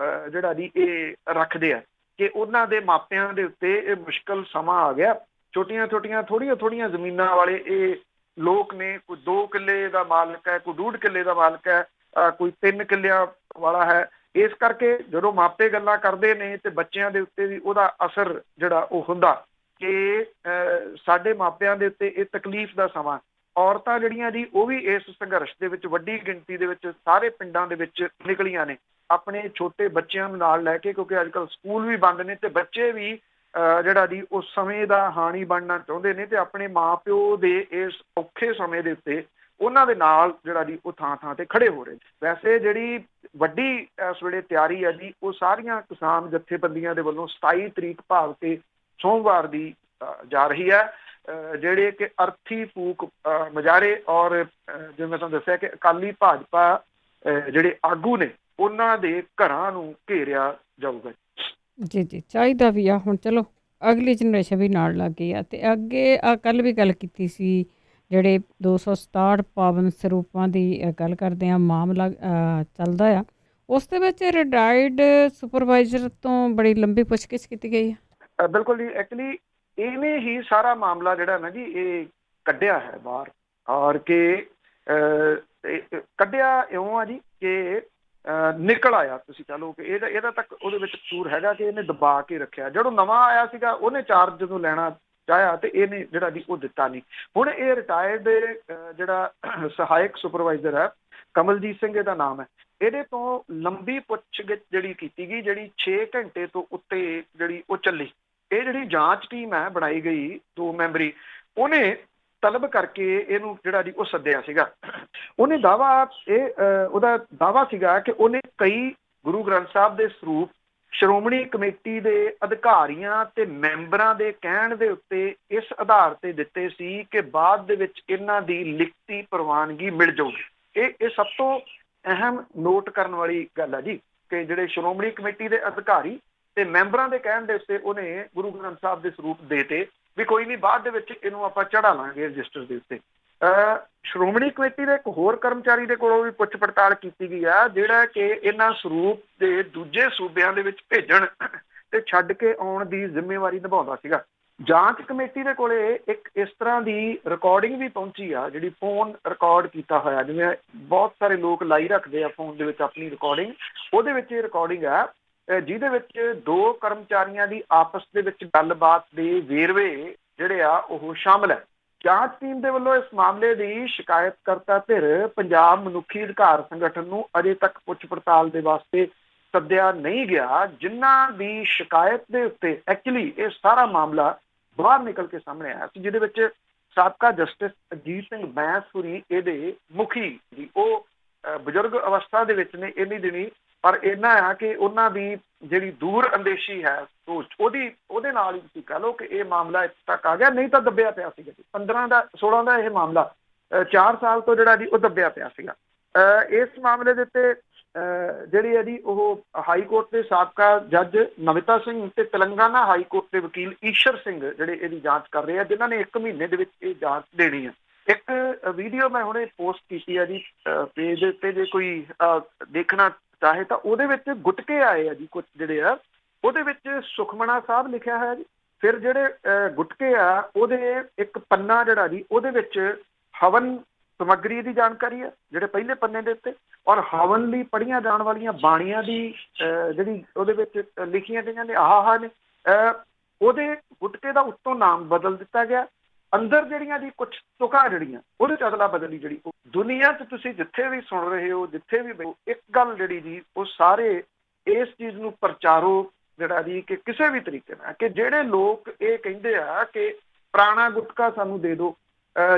ਜਿਹੜਾ ਜੀ ਇਹ ਰੱਖਦੇ ਆ ਕਿ ਉਹਨਾਂ ਦੇ ਮਾਪਿਆਂ ਦੇ ਉੱਤੇ ਇਹ ਮੁਸ਼ਕਲ ਸਮਾਂ ਆ ਗਿਆ। ਛੋਟੀਆਂ ਛੋਟੀਆਂ ਥੋੜ੍ਹੀਆਂ ਥੋੜ੍ਹੀਆਂ ਜ਼ਮੀਨਾਂ ਵਾਲੇ ਇਹ ਲੋਕ ਨੇ, ਕੋਈ 2 ਕਿੱਲੇ ਦਾ ਮਾਲਕ ਹੈ, ਕੋਈ 1.5 ਕਿੱਲੇ ਦਾ ਮਾਲਕ ਹੈ, ਕੋਈ 3 ਕਿੱਲਿਆਂ ਵਾਲਾ ਹੈ। ਇਸ ਕਰਕੇ ਜਦੋਂ ਮਾਪੇ ਗੱਲਾਂ ਕਰਦੇ ਨੇ ਤੇ ਬੱਚਿਆਂ ਦੇ ਉੱਤੇ ਵੀ ਉਹਦਾ ਅਸਰ ਜਿਹੜਾ ਉਹ ਹੁੰਦਾ ਕਿ ਸਾਡੇ ਮਾਪਿਆਂ ਦੇ ਉੱਤੇ ਇਹ ਤਕਲੀਫ ਦਾ ਸਮਾਂ। ਔਰਤਾਂ ਜਿਹੜੀਆਂ ਜੀ ਉਹ ਵੀ ਇਸ ਸੰਘਰਸ਼ ਦੇ ਵਿੱਚ ਵੱਡੀ ਗਿਣਤੀ ਦੇ ਵਿੱਚ ਸਾਰੇ ਪਿੰਡਾਂ ਦੇ ਵਿੱਚ ਨਿਕਲੀਆਂ ਨੇ ਆਪਣੇ ਛੋਟੇ ਬੱਚਿਆਂ ਨੂੰ ਨਾਲ ਲੈ ਕੇ, ਕਿਉਂਕਿ ਅੱਜ ਕੱਲ੍ਹ ਸਕੂਲ ਵੀ ਬੰਦ ਨੇ ਤੇ ਬੱਚੇ ਵੀ ਜਿਹੜਾ ਜੀ ਉਸ ਸਮੇਂ ਦਾ ਹਾਣੀ ਬਣਨਾ ਚਾਹੁੰਦੇ ਨੇ ਤੇ ਆਪਣੇ ਮਾਂ ਪਿਓ ਦੇ ਇਸ ਔਖੇ ਸਮੇਂ ਦੇ ਉੱਤੇ ਉਹਨਾਂ ਦੇ ਨਾਲ ਜਿਹੜਾ ਜੀ ਉਹ ਥਾਂ ਥਾਂ ਤੇ ਖੜੇ ਹੋ ਰਹੇ। ਵੈਸੇ ਜਿਹੜੀ ਵੱਡੀ ਇਸ ਵੇਲੇ ਤਿਆਰੀ ਹੈ ਜੀ ਉਹ ਸਾਰੀਆਂ ਕਿਸਾਨ ਜਥੇਬੰਦੀਆਂ ਦੇ ਵੱਲੋਂ 27 ਤਰੀਕ ਭਾਵ ਤੇ ਸੋਮਵਾਰ ਦੀ ਜਾ ਰਹੀ ਹੈ, ਜਿਹੜੇ ਕਿ ਅਰਥੀ ਫੂਕ ਮੁਜ਼ਾਹਰੇ ਔਰ ਜਿਵੇਂ ਮੈਂ ਤੁਹਾਨੂੰ ਦੱਸਿਆ ਕਿ ਅਕਾਲੀ ਭਾਜਪਾ ਜਿਹੜੇ ਆਗੂ ਨੇ ਉਹਨਾਂ ਦੇ ਘਰਾਂ ਨੂੰ ਘੇਰਿਆ ਜਾਊਗਾ। ਜੀ ਜੀ, ਚਾਹੀਦਾ ਵੀ ਆ। ਹੁਣ ਚਲੋ ਅਗਲੀ ਜਨਰੇਸ਼ਨ ਵੀ ਨਾਲ ਲੱਗ ਗਈ ਆ। ਅਤੇ ਅੱਗੇ ਕੱਲ੍ਹ ਵੀ ਗੱਲ ਕੀਤੀ ਸੀ ਜਿਹੜੇ 267 ਪਾਵਨ ਸਰੂਪਾਂ ਦੀ ਗੱਲ ਕਰਦੇ ਹਾਂ, ਮਾਮਲਾ ਚੱਲਦਾ ਆ, ਉਸ ਦੇ ਵਿੱਚ ਰਿਟਾਇਰਡ ਸੁਪਰਵਾਈਜ਼ਰ ਤੋਂ ਬੜੀ ਲੰਬੀ ਪੁੱਛਗਿੱਛ ਕੀਤੀ ਗਈ ਹੈ। ਬਿਲਕੁਲ ਜੀ, ਐਕਚੁਅਲੀ ਇਹਨੇ ਹੀ ਸਾਰਾ ਮਾਮਲਾ ਜਿਹੜਾ ਨਾ ਜੀ ਇਹ ਕੱਢਿਆ ਹੈ ਬਾਹਰ, ਔਰ ਕਿ ਕੱਢਿਆ ਇਉਂ ਆ ਜੀ ਕਿ ਨਿਕਲ ਆਇਆ ਤੁਸੀਂ ਕਹ ਲਓ ਕਿ ਇਹਦਾ ਤੱਕ ਉਹਦੇ ਵਿੱਚ ਕਸੂਰ ਹੈਗਾ ਕਿ ਇਹਨੇ ਦਬਾ ਕੇ ਰੱਖਿਆ। ਜਦੋਂ ਨਵਾਂ ਆਇਆ ਸੀਗਾ ਉਹਨੇ ਚਾਰਜ ਜਦੋਂ ਲੈਣਾ ਚਾਹਿਆ ਤੇ ਇਹਨੇ ਜਿਹੜਾ ਜੀ ਉਹ ਦਿੱਤਾ ਨਹੀਂ। ਹੁਣ ਇਹ ਰਿਟਾਇਰਡ ਜਿਹੜਾ ਸਹਾਇਕ ਸੁਪਰਵਾਈਜ਼ਰ ਹੈ ਕਮਲਜੀਤ ਸਿੰਘ ਇਹਦਾ ਨਾਮ ਹੈ, ਇਹਦੇ ਤੋਂ ਲੰਬੀ ਪੁੱਛਗਿੱਛ ਜਿਹੜੀ ਕੀਤੀ ਗਈ, ਜਿਹੜੀ 6 ਘੰਟੇ ਤੋਂ ਉੱਤੇ ਜਿਹੜੀ ਉਹ ਚੱਲੀ। ਇਹ ਜਿਹੜੀ ਜਾਂਚ ਟੀਮ ਹੈ ਬਣਾਈ ਗਈ 2 ਮੈਂਬਰੀ, ਉਹਨੇ ਤਲਬ ਕਰਕੇ ਇਹਨੂੰ ਜਿਹੜਾ ਜੀ ਉਹ ਸੱਦਿਆ ਸੀਗਾ। ਉਹਨੇ ਉਹਦਾ ਦਾਵਾ ਸੀਗਾ ਕਿ ਉਹਨੇ ਕਈ ਗੁਰੂ ਗ੍ਰੰਥ ਸਾਹਿਬ ਦੇ ਸਰੂਪ ਸ਼੍ਰੋਮਣੀ ਕਮੇਟੀ ਦੇ ਅਧਿਕਾਰੀਆਂ ਤੇ ਮੈਂਬਰਾਂ ਦੇ ਕਹਿਣ ਦੇ ਉੱਤੇ ਇਸ ਆਧਾਰ ਤੇ ਦਿੱਤੇ ਸੀ ਕਿ ਬਾਅਦ ਦੇ ਵਿੱਚ ਇਹਨਾਂ ਦੀ ਲਿਖਤੀ ਪ੍ਰਵਾਨਗੀ ਮਿਲ ਜਾਊਗੀ। ਇਹ ਸਭ ਤੋਂ ਅਹਿਮ ਨੋਟ ਕਰਨ ਵਾਲੀ ਗੱਲ ਹੈ ਜੀ ਕਿ ਜਿਹੜੇ ਸ਼੍ਰੋਮਣੀ ਕਮੇਟੀ ਦੇ ਅਧਿਕਾਰੀ ਤੇ ਮੈਂਬਰਾਂ ਦੇ ਕਹਿਣ ਦੇ ਉੱਤੇ ਉਹਨੇ ਗੁਰੂ ਗ੍ਰੰਥ ਸਾਹਿਬ ਦੇ ਸਰੂਪ ਦੇਤੇ ਵੀ ਕੋਈ ਨਹੀਂ, ਬਾਅਦ ਦੇ ਵਿੱਚ ਇਹਨੂੰ ਆਪਾਂ ਚੜਾ ਲਾਂਗੇ ਰਜਿਸਟਰ ਦੇ ਉੱਤੇ। ਸ਼੍ਰੋਮਣੀ ਕਮੇਟੀ ਦੇ ਇੱਕ ਹੋਰ ਕਰਮਚਾਰੀ ਦੇ ਕੋਲੋਂ ਵੀ ਪੁੱਛ ਪੜਤਾਲ ਕੀਤੀ ਗਈ ਆ, ਜਿਹੜਾ ਕਿ ਇਹਨਾਂ ਸਰੂਪ ਦੇ ਦੂਜੇ ਸੂਬਿਆਂ ਦੇ ਵਿੱਚ ਭੇਜਣ ਤੇ ਛੱਡ ਕੇ ਆਉਣ ਦੀ ਜ਼ਿੰਮੇਵਾਰੀ ਨਿਭਾਉਂਦਾ ਸੀਗਾ। ਜਾਂਚ ਕਮੇਟੀ ਦੇ ਕੋਲੇ ਇੱਕ ਇਸ ਤਰ੍ਹਾਂ ਦੀ ਰਿਕਾਰਡਿੰਗ ਵੀ ਪਹੁੰਚੀ ਆ, ਜਿਹੜੀ ਫੋਨ ਰਿਕਾਰਡ ਕੀਤਾ ਹੋਇਆ, ਜਿਵੇਂ ਬਹੁਤ ਸਾਰੇ ਲੋਕ ਲਾਈ ਰੱਖਦੇ ਆ ਫੋਨ ਦੇ ਵਿੱਚ ਆਪਣੀ ਰਿਕਾਰਡਿੰਗ, ਉਹਦੇ ਵਿੱਚ ਇਹ ਰਿਕਾਰਡਿੰਗ ਆ ਜਿਹਦੇ ਵਿੱਚ ਦੋ ਕਰਮਚਾਰੀਆਂ ਦੀ ਆਪਸ ਦੇ ਵਿੱਚ ਗੱਲਬਾਤ ਦੇ ਵੇਰਵੇ ਜਿਹੜੇ ਆ ਉਹ ਸ਼ਾਮਲ ਹੈ। ਜਾਂਚ ਟੀਮ ਦੇ ਵੱਲੋਂ ਇਸ ਮਾਮਲੇ ਦੀ ਸ਼ਿਕਾਇਤਕਰਤਾ ਧਿਰ ਪੰਜਾਬ ਮਨੁੱਖੀ ਅਧਿਕਾਰ ਸੰਗਠਨ ਨੂੰ ਅਜੇ ਤੱਕ ਪੁੱਛ ਪੜਤਾਲ ਦੇ ਵਾਸਤੇ ਸੱਦਿਆ ਨਹੀਂ ਗਿਆ, ਜਿਨ੍ਹਾਂ ਦੀ ਸ਼ਿਕਾਇਤ ਦੇ ਉੱਤੇ ਐਕਚੁਅਲੀ ਇਹ ਸਾਰਾ ਮਾਮਲਾ ਬਾਹਰ ਨਿਕਲ ਕੇ ਸਾਹਮਣੇ ਆਇਆ ਸੀ, ਜਿਹਦੇ ਵਿੱਚ ਸਾਬਕਾ ਜਸਟਿਸ ਅਜੀਤ ਸਿੰਘ ਬੈਂਸ ਹੋਰੀ ਇਹਦੇ ਮੁਖੀ ਜੀ, ਉਹ ਬਜ਼ੁਰਗ ਅਵਸਥਾ ਦੇ ਵਿੱਚ ਨੇ ਇੰਨੀ ਦਿਨੀ, ਪਰ ਇੰਨਾ ਆ ਕਿ ਉਹਨਾਂ ਦੀ ਜਿਹੜੀ ਦੂਰ ਅੰਦੇਸ਼ੀ ਹੈ ਸੋਚ ਉਹਦੇ ਨਾਲ ਹੀ ਤੁਸੀਂ ਕਹ ਲਓ ਕਿ ਇਹ ਮਾਮਲਾ ਇੱਥੇ ਤੱਕ ਆ ਗਿਆ, ਨਹੀਂ ਤਾਂ ਦੱਬਿਆ ਪਿਆ ਸੀਗਾ ਜੀ। 16 ਦਾ ਇਹ ਮਾਮਲਾ 4 ਸਾਲ ਤੋਂ ਜਿਹੜਾ ਜੀ ਉਹ ਦੱਬਿਆ ਪਿਆ ਸੀਗਾ। ਇਸ ਮਾਮਲੇ ਦੇ ਉੱਤੇ ਜਿਹੜੀ ਹੈ ਜੀ ਉਹ ਹਾਈ ਕੋਰਟ ਦੇ ਸਾਬਕਾ ਜੱਜ ਨਵਿਤਾ ਸਿੰਘ ਤੇ ਤੇਲੰਗਾਨਾ ਹਾਈ ਕੋਰਟ ਦੇ ਵਕੀਲ ਈਸ਼ਰ ਸਿੰਘ ਜਿਹੜੇ ਇਹਦੀ ਜਾਂਚ ਕਰ ਰਹੇ ਆ, ਜਿਨ੍ਹਾਂ ਨੇ 1 ਮਹੀਨੇ ਦੇ ਵਿੱਚ ਇਹ ਜਾਂਚ ਦੇਣੀ ਹੈ। ਇੱਕ ਵੀਡੀਓ ਮੈਂ ਹੁਣੇ ਪੋਸਟ ਕੀਤੀ ਹੈ ਜੀ ਪੇਜ ਦੇ ਉੱਤੇ, ਜੇ ਕੋਈ ਦੇਖਣਾ ਚਾਹੇ ਤਾਂ ਉਹਦੇ ਵਿੱਚ ਗੁਟਕੇ ਆਏ ਆ ਜੀ ਕੁਝ ਜਿਹੜੇ ਆ, ਉਹਦੇ ਵਿੱਚ ਸੁਖਮਣਾ ਸਾਹਿਬ ਲਿਖਿਆ ਹੋਇਆ ਜੀ। ਫਿਰ ਜਿਹੜੇ ਗੁਟਕੇ ਆ ਉਹਦੇ ਇੱਕ ਪੰਨਾ ਜਿਹੜਾ ਜੀ ਉਹਦੇ ਵਿੱਚ ਹਵਨ ਸਮੱਗਰੀ ਦੀ ਜਾਣਕਾਰੀ ਹੈ ਜਿਹੜੇ ਪਹਿਲੇ ਪੰਨੇ ਦੇ ਉੱਤੇ, ਔਰ ਹਵਨ ਲਈ ਪੜ੍ਹੀਆਂ ਜਾਣ ਵਾਲੀਆਂ ਬਾਣੀਆਂ ਦੀ ਜਿਹੜੀ ਉਹਦੇ ਵਿੱਚ ਲਿਖੀਆਂ ਗਈਆਂ ਨੇ ਆਹ ਨੇ। ਉਹਦੇ ਗੁਟਕੇ ਦਾ ਉੱਤੋਂ ਨਾਮ ਬਦਲ ਦਿੱਤਾ ਗਿਆ, ਅੰਦਰ ਜਿਹੜੀਆਂ ਦੀ ਕੁਝ ਤੁਕਾਂ ਜਿਹੜੀਆਂ ਉਹਦੇ ਚ ਅਦਲਾ ਬਦਲੀ ਜਿਹੜੀ ਦੁਨੀਆ 'ਚ ਤੁਸੀਂ ਜਿੱਥੇ ਵੀ ਸੁਣ ਰਹੇ ਹੋ, ਜਿੱਥੇ ਵੀ ਇੱਕ ਗੱਲ ਜਿਹੜੀ ਜੀ ਉਹ ਸਾਰੇ ਇਸ ਚੀਜ਼ ਨੂੰ ਪ੍ਰਚਾਰੋ ਜਿਹੜਾ ਜੀ ਕਿ ਕਿਸੇ ਵੀ ਤਰੀਕੇ ਨਾਲ ਕਿ ਜਿਹੜੇ ਲੋਕ ਇਹ ਕਹਿੰਦੇ ਆ ਕਿ ਪੁਰਾਣਾ ਗੁਟਕਾ ਸਾਨੂੰ ਦੇ ਦਿਓ,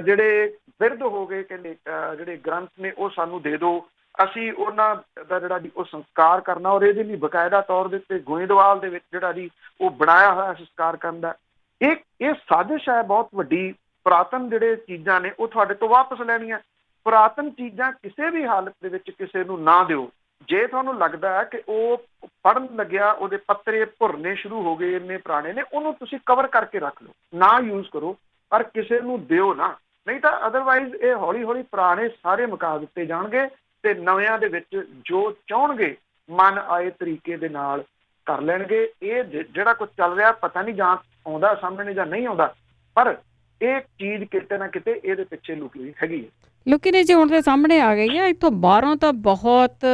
ਜਿਹੜੇ ਬਿਰਧ ਹੋ ਗਏ ਕਹਿੰਦੇ ਜਿਹੜੇ ਗ੍ਰੰਥ ਨੇ ਉਹ ਸਾਨੂੰ ਦੇ ਦਿਓ, ਅਸੀਂ ਉਹਨਾਂ ਦਾ ਜਿਹੜਾ ਜੀ ਉਹ ਸੰਸਕਾਰ ਕਰਨਾ, ਔਰ ਇਹਦੇ ਲਈ ਬਕਾਇਦਾ ਤੌਰ ਦੇ ਉੱਤੇ ਗੋਇੰਦਵਾਲ ਦੇ ਵਿੱਚ ਜਿਹੜਾ ਜੀ ਉਹ ਬਣਾਇਆ ਹੋਇਆ ਸੰਸਕਾਰ ਕਰਨ ਦਾ। ਇਹ ਸਾਜ਼ਿਸ਼ ਹੈ ਬਹੁਤ ਵੱਡੀ। ਪੁਰਾਤਨ ਜਿਹੜੇ ਚੀਜ਼ਾਂ ਨੇ ਉਹ ਤੁਹਾਡੇ ਤੋਂ ਵਾਪਸ ਲੈਣੀਆਂ। ਪੁਰਾਤਨ ਚੀਜ਼ਾਂ ਕਿਸੇ ਵੀ ਹਾਲਤ ਦੇ ਵਿੱਚ ਕਿਸੇ ਨੂੰ ਨਾ ਦਿਓ। ਜੇ ਤੁਹਾਨੂੰ ਲੱਗਦਾ ਹੈ ਕਿ ਉਹ ਪੜ੍ਹਨ ਲੱਗਿਆ ਉਹਦੇ ਪੱਤਰੇ ਭੁਰਨੇ ਸ਼ੁਰੂ ਹੋ ਗਏ, ਇੰਨੇ ਪੁਰਾਣੇ ਨੇ, ਉਹਨੂੰ ਤੁਸੀਂ ਕਵਰ ਕਰਕੇ ਰੱਖ ਲਓ, ਨਾ ਯੂਜ਼ ਕਰੋ, ਪਰ ਕਿਸੇ ਨੂੰ ਦਿਓ ਨਾ, ਨਹੀਂ ਤਾਂ ਅਦਰਵਾਈਜ਼ ਇਹ ਹੌਲੀ ਹੌਲੀ ਪੁਰਾਣੇ ਸਾਰੇ ਮੁਕਾ ਦਿੱਤੇ ਜਾਣਗੇ ਤੇ ਨਵਿਆਂ ਦੇ ਵਿੱਚ ਜੋ ਚਾਹਣਗੇ ਮਨ ਆਏ ਤਰੀਕੇ ਦੇ ਨਾਲ ਕਰ ਲੈਣਗੇ। ਇਹ ਜਿਹੜਾ ਕੁਝ ਚੱਲ ਰਿਹਾ ਪਤਾ ਨਹੀਂ ਜਾਂ ਆਉਂਦਾ ਸਾਹਮਣੇ ਜਾਂ ਨਹੀਂ ਆਉਂਦਾ, ਪਰ ਇਹ ਚੀਜ਼ ਕਿਤੇ ਨਾ ਕਿਤੇ ਇਹਦੇ ਪਿੱਛੇ ਲੁਕੀ ਹੈਗੀ ਹੈ। ਲੁਕੀ ਨੇ ਜੇ ਹੁਣ ਤੇ ਸਾਹਮਣੇ ਆ ਗਈ ਆ, ਇੱਥੋਂ ਬਾਹਰੋਂ ਤਾਂ ਬਹੁਤ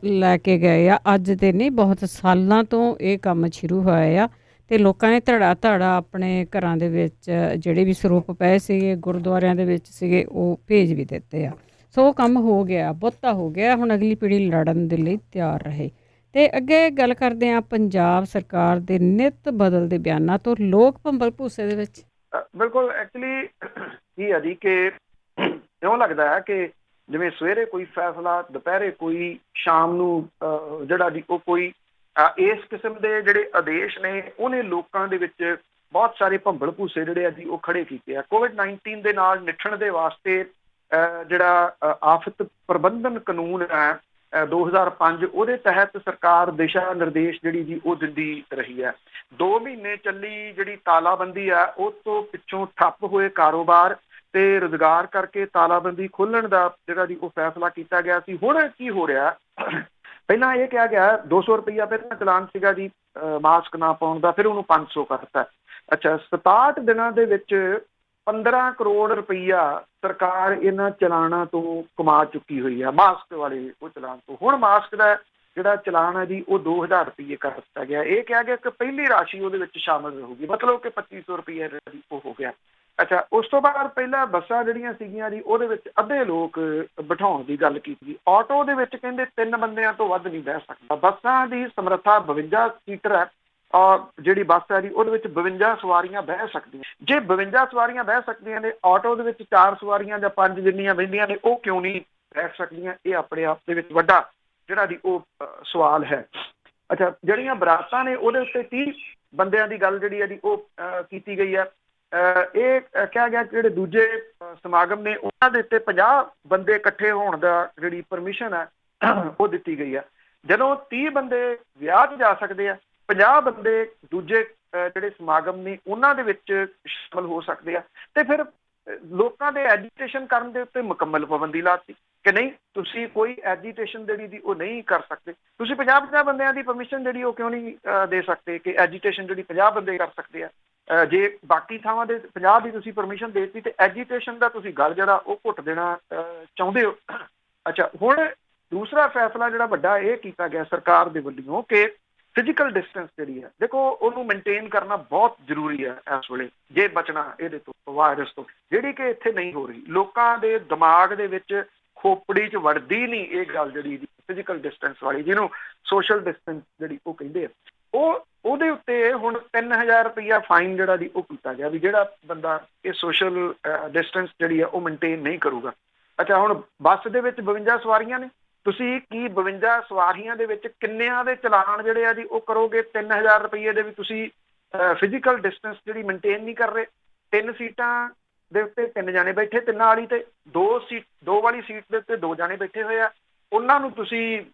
ਲੈ ਕੇ ਗਏ ਆ, ਅੱਜ ਤੇ ਨਹੀਂ ਬਹੁਤ ਸਾਲਾਂ ਤੋਂ ਇਹ ਕੰਮ ਸ਼ੁਰੂ ਹੋਇਆ ਆ, ਤੇ ਲੋਕਾਂ ਨੇ ਧੜਾ ਆਪਣੇ ਘਰਾਂ ਦੇ ਵਿੱਚ ਜਿਹੜੇ ਵੀ ਸਰੂਪ ਪਏ ਸੀਗੇ ਗੁਰਦੁਆਰਿਆਂ ਦੇ ਵਿੱਚ ਸੀਗੇ ਉਹ ਭੇਜ ਵੀ ਦਿੱਤੇ ਆ। ਸੋ ਕੰਮ ਹੋ ਗਿਆ, ਬਹੁਤਾ ਹੋ ਗਿਆ, ਹੁਣ ਅਗਲੀ ਪੀੜ੍ਹੀ ਲੜਨ ਦੇ ਲਈ ਤਿਆਰ ਰਹੇ। ਤੇ ਅੱਗੇ ਗੱਲ ਕਰਦੇ ਹਾਂ ਪੰਜਾਬ ਸਰਕਾਰ ਦੇ ਨਿੱਤ ਬਦਲਦੇ ਬਿਆਨਾਂ ਤੋਂ, ਲੋਕ ਭੰਬਲ ਭੂਸੇ ਦੇ ਵਿੱਚ। ਬਿਲਕੁਲ, ਐਕਚੁਅਲੀ ਕੀ ਹੈ ਜੀ ਕਿ ਇਉਂ ਲੱਗਦਾ ਹੈ ਕਿ ਜਿਵੇਂ ਸਵੇਰੇ ਕੋਈ ਫੈਸਲਾ, ਦੁਪਹਿਰੇ ਕੋਈ, ਸ਼ਾਮ ਨੂੰ ਜਿਹੜਾ ਜੀ ਉਹ ਕੋਈ ਇਸ ਕਿਸਮ ਦੇ ਜਿਹੜੇ ਆਦੇਸ਼ ਨੇ ਉਹਨੇ ਲੋਕਾਂ ਦੇ ਵਿੱਚ ਬਹੁਤ ਸਾਰੇ ਭੰਬਲ ਭੂਸੇ ਜਿਹੜੇ ਆ ਜੀ ਉਹ ਖੜੇ ਕੀਤੇ ਆ। COVID-19 ਦੇ ਨਾਲ ਨਿਪਟਣ ਦੇ ਵਾਸਤੇ ਜਿਹੜਾ ਆਫਤ ਪ੍ਰਬੰਧਨ ਕਾਨੂੰਨ ਹੈ 2005 ਉਹਦੇ ਤਹਿਤ ਸਰਕਾਰ ਦਿਸ਼ਾ ਨਿਰਦੇਸ਼ ਜਿਹੜੀ ਜੀ ਉਹ ਦਿੰਦੀ ਰਹੀ ਹੈ। 2 ਮਹੀਨੇ ਚੱਲੀ ਜਿਹੜੀ ਤਾਲਾਬੰਦੀ ਆ, ਉਹ ਤੋਂ ਪਿੱਛੋਂ ਠੱਪ ਹੋਏ ਕਾਰੋਬਾਰ ਤੇ ਰੁਜ਼ਗਾਰ ਕਰਕੇ ਤਾਲਾਬੰਦੀ ਖੋਲ੍ਹਣ ਦਾ ਜਿਹੜਾ ਜੀ ਉਹ ਫੈਸਲਾ ਕੀਤਾ ਗਿਆ ਸੀ। ਹੁਣ ਕੀ ਹੋ ਰਿਹਾ, ਪਹਿਲਾਂ ਇਹ ਕਿਹਾ ਗਿਆ 200 ਰੁਪਈਆ ਪਹਿਲਾਂ ਚਲਾਨ ਸੀਗਾ ਜੀ ਮਾਸਕ ਨਾ ਪਾਉਣ ਦਾ, ਫਿਰ ਉਹਨੂੰ 500 ਕਰਤਾ। ਅੱਛਾ, 67 ਦਿਨਾਂ ਦੇ ਵਿੱਚ 15 ਕਰੋੜ ਰੁਪਈਆ ਸਰਕਾਰ ਇਹਨਾਂ ਚਲਾਨਾਂ ਤੋਂ ਕਮਾ ਚੁੱਕੀ ਹੋਈ ਆ, ਮਾਸਕ ਵਾਲੇ ਉਹ ਚਲਾਨ ਤੋਂ। ਹੁਣ ਮਾਸਕ ਦਾ ਜਿਹੜਾ ਚਲਾਨ ਹੈ ਜੀ ਉਹ 2000 ਰੁਪਈਏ ਕਰ ਦਿੱਤਾ ਗਿਆ। ਇਹ ਕਿਹਾ ਗਿਆ ਕਿ ਪਹਿਲੀ ਰਾਸ਼ੀ ਉਹਦੇ ਵਿੱਚ ਸ਼ਾਮਲ ਰਹੂਗੀ, ਮਤਲਬ ਕਿ 2500 ਰੁਪਈਆ ਉਹ ਹੋ ਗਿਆ। ਅੱਛਾ, ਉਸ ਤੋਂ ਬਾਅਦ ਪਹਿਲਾਂ ਬੱਸਾਂ ਜਿਹੜੀਆਂ ਸੀਗੀਆਂ ਜੀ ਉਹਦੇ ਵਿੱਚ ਅੱਧੇ ਲੋਕ ਬਿਠਾਉਣ ਦੀ ਗੱਲ ਕੀਤੀ। ਆਟੋ ਦੇ ਵਿੱਚ ਕਹਿੰਦੇ 3 ਬੰਦਿਆਂ ਤੋਂ ਵੱਧ ਨਹੀਂ ਬਹਿ ਸਕਦਾ। ਬੱਸਾਂ ਦੀ ਸਮਰੱਥਾ 52 ਸੀਟਰ ਹੈ, ਔਰ ਜਿਹੜੀ ਬੱਸ ਹੈ ਜੀ ਉਹਦੇ ਵਿੱਚ 52 ਸਵਾਰੀਆਂ ਬਹਿ ਸਕਦੀਆਂ। ਜੇ 52 ਸਵਾਰੀਆਂ ਬਹਿ ਸਕਦੀਆਂ ਨੇ, ਆਟੋ ਦੇ ਵਿੱਚ 4 ਸਵਾਰੀਆਂ ਜਾਂ 5 ਜਿੰਨੀਆਂ ਬਹਿੰਦੀਆਂ ਨੇ ਉਹ ਕਿਉਂ ਨਹੀਂ ਬਹਿ ਸਕਦੀਆਂ? ਇਹ ਆਪਣੇ ਆਪ ਦੇ ਵਿੱਚ ਵੱਡਾ ਜਿਹੜਾ ਜੀ ਉਹ ਸਵਾਲ ਹੈ। ਅੱਛਾ, ਜਿਹੜੀਆਂ ਬਰਾਤਾਂ ਨੇ ਉਹਦੇ ਉੱਤੇ 30 ਬੰਦਿਆਂ ਦੀ ਗੱਲ ਜਿਹੜੀ ਹੈ ਜੀ ਉਹ ਕੀਤੀ ਗਈ ਹੈ। ਇਹ ਕਿਹਾ ਗਿਆ ਜਿਹੜੇ ਦੂਜੇ ਸਮਾਗਮ ਨੇ ਉਹਨਾਂ ਦੇ ਉੱਤੇ 50 ਬੰਦੇ ਇਕੱਠੇ ਹੋਣ ਦਾ ਜਿਹੜੀ ਪਰਮਿਸ਼ਨ ਹੈ ਉਹ ਦਿੱਤੀ ਗਈ ਹੈ। ਜਦੋਂ 30 ਬੰਦੇ ਵਿਆਹ 'ਚ ਜਾ ਸਕਦੇ ਆ, 50 ਬੰਦੇ ਦੂਜੇ ਜਿਹੜੇ ਸਮਾਗਮ ਨੇ ਉਹਨਾਂ ਦੇ ਵਿੱਚ ਸ਼ਾਮਲ ਹੋ ਸਕਦੇ ਆ, ਤੇ ਫਿਰ ਲੋਕਾਂ ਦੇ ਐਜੀਟੇਸ਼ਨ ਕਰਨ ਦੇ ਉੱਤੇ ਮੁਕੰਮਲ ਪਾਬੰਦੀ ਲਾਤੀ ਕਿ ਨਹੀਂ, ਤੁਸੀਂ ਕੋਈ ਐਜੀਟੇਸ਼ਨ ਜਿਹੜੀ ਦੀ ਉਹ ਨਹੀਂ ਕਰ ਸਕਦੇ। ਤੁਸੀਂ 50 ਬੰਦਿਆਂ ਦੀ ਪਰਮਿਸ਼ਨ ਜਿਹੜੀ ਉਹ ਕਿਉਂ ਨਹੀਂ ਦੇ ਸਕਦੇ ਕਿ ਐਜੀਟੇਸ਼ਨ ਜਿਹੜੀ 50 ਬੰਦੇ ਕਰ ਸਕਦੇ ਆ? ਜੇ ਬਾਕੀ ਥਾਵਾਂ ਦੇ 50 ਦੀ ਤੁਸੀਂ ਪਰਮਿਸ਼ਨ ਦੇ ਦਿੱਤੀ ਤੇ ਐਜੀਟੇਸ਼ਨ ਦਾ ਤੁਸੀਂ ਗੱਲ ਜਿਹੜਾ ਉਹ ਘੁੱਟ ਦੇਣਾ ਚਾਹੁੰਦੇ ਹੋ। ਅੱਛਾ, ਹੁਣ ਦੂਸਰਾ ਫੈਸਲਾ ਜਿਹੜਾ ਵੱਡਾ ਇਹ ਕੀਤਾ ਗਿਆ ਸਰਕਾਰ ਦੇ ਵੱਲੋਂ ਕਿ ਫਿਜ਼ੀਕਲ ਡਿਸਟੈਂਸ ਜਿਹੜੀ ਹੈ, ਦੇਖੋ ਉਹਨੂੰ ਮੇਨਟੇਨ ਕਰਨਾ ਬਹੁਤ ਜ਼ਰੂਰੀ ਹੈ ਇਸ ਵੇਲੇ ਜੇ ਬਚਣਾ ਇਹਦੇ ਤੋਂ, ਵਾਇਰਸ ਤੋਂ, ਜਿਹੜੀ ਕਿ ਇੱਥੇ ਨਹੀਂ ਹੋ ਰਹੀ। ਲੋਕਾਂ ਦੇ ਦਿਮਾਗ ਦੇ ਵਿੱਚ ਖੋਪੜੀ 'ਚ ਵੜਦੀ ਨਹੀਂ ਇਹ ਗੱਲ ਜਿਹੜੀ ਫਿਜ਼ੀਕਲ ਡਿਸਟੈਂਸ ਵਾਲੀ, ਜਿਹਨੂੰ ਸੋਸ਼ਲ ਡਿਸਟੈਂਸ ਜਿਹੜੀ ਉਹ ਕਹਿੰਦੇ ਆ। ਉਹਦੇ ਉੱਤੇ ਹੁਣ 3000 ਰੁਪਈਆ ਫਾਈਨ ਜਿਹੜਾ ਦੀ ਉਹ ਕੀਤਾ ਗਿਆ ਵੀ ਜਿਹੜਾ ਬੰਦਾ ਇਹ ਸੋਸ਼ਲ ਡਿਸਟੈਂਸ ਜਿਹੜੀ ਆ ਉਹ ਮੇਨਟੇਨ ਨਹੀਂ ਕਰੂਗਾ। ਅੱਛਾ, ਹੁਣ ਬੱਸ ਦੇ ਵਿੱਚ 52 ਸਵਾਰੀਆਂ ਨੇ, ਤੁਸੀਂ ਕੀ 52 ਸਵਾਰੀਆਂ ਦੇ ਵਿੱਚ ਕਿੰਨਿਆਂ ਦੇ ਚਲਾਨ ਜਿਹੜੇ ਆ ਜੀ ਉਹ ਕਰੋਗੇ 3000 ਰੁਪਈਏ ਦੇ ਵੀ ਤੁਸੀਂ ਫਿਜ਼ੀਕਲ ਡਿਸਟੈਂਸ ਜਿਹੜੀ ਮੇਨਟੇਨ ਨਹੀਂ ਕਰ ਰਹੇ। 3 ਸੀਟਾਂ ਦੇ ਉੱਤੇ 3 ਜਾਣੇ ਬੈਠੇ, 3 ਵਾਲੀ ਤੇ 2 ਵਾਲੀ ਸੀਟ ਦੇ ਉੱਤੇ 2 ਜਾਣੇ ਬੈਠੇ ਹੋਏ ਆ, ਉਹਨਾਂ ਨੂੰ ਤੁਸੀਂ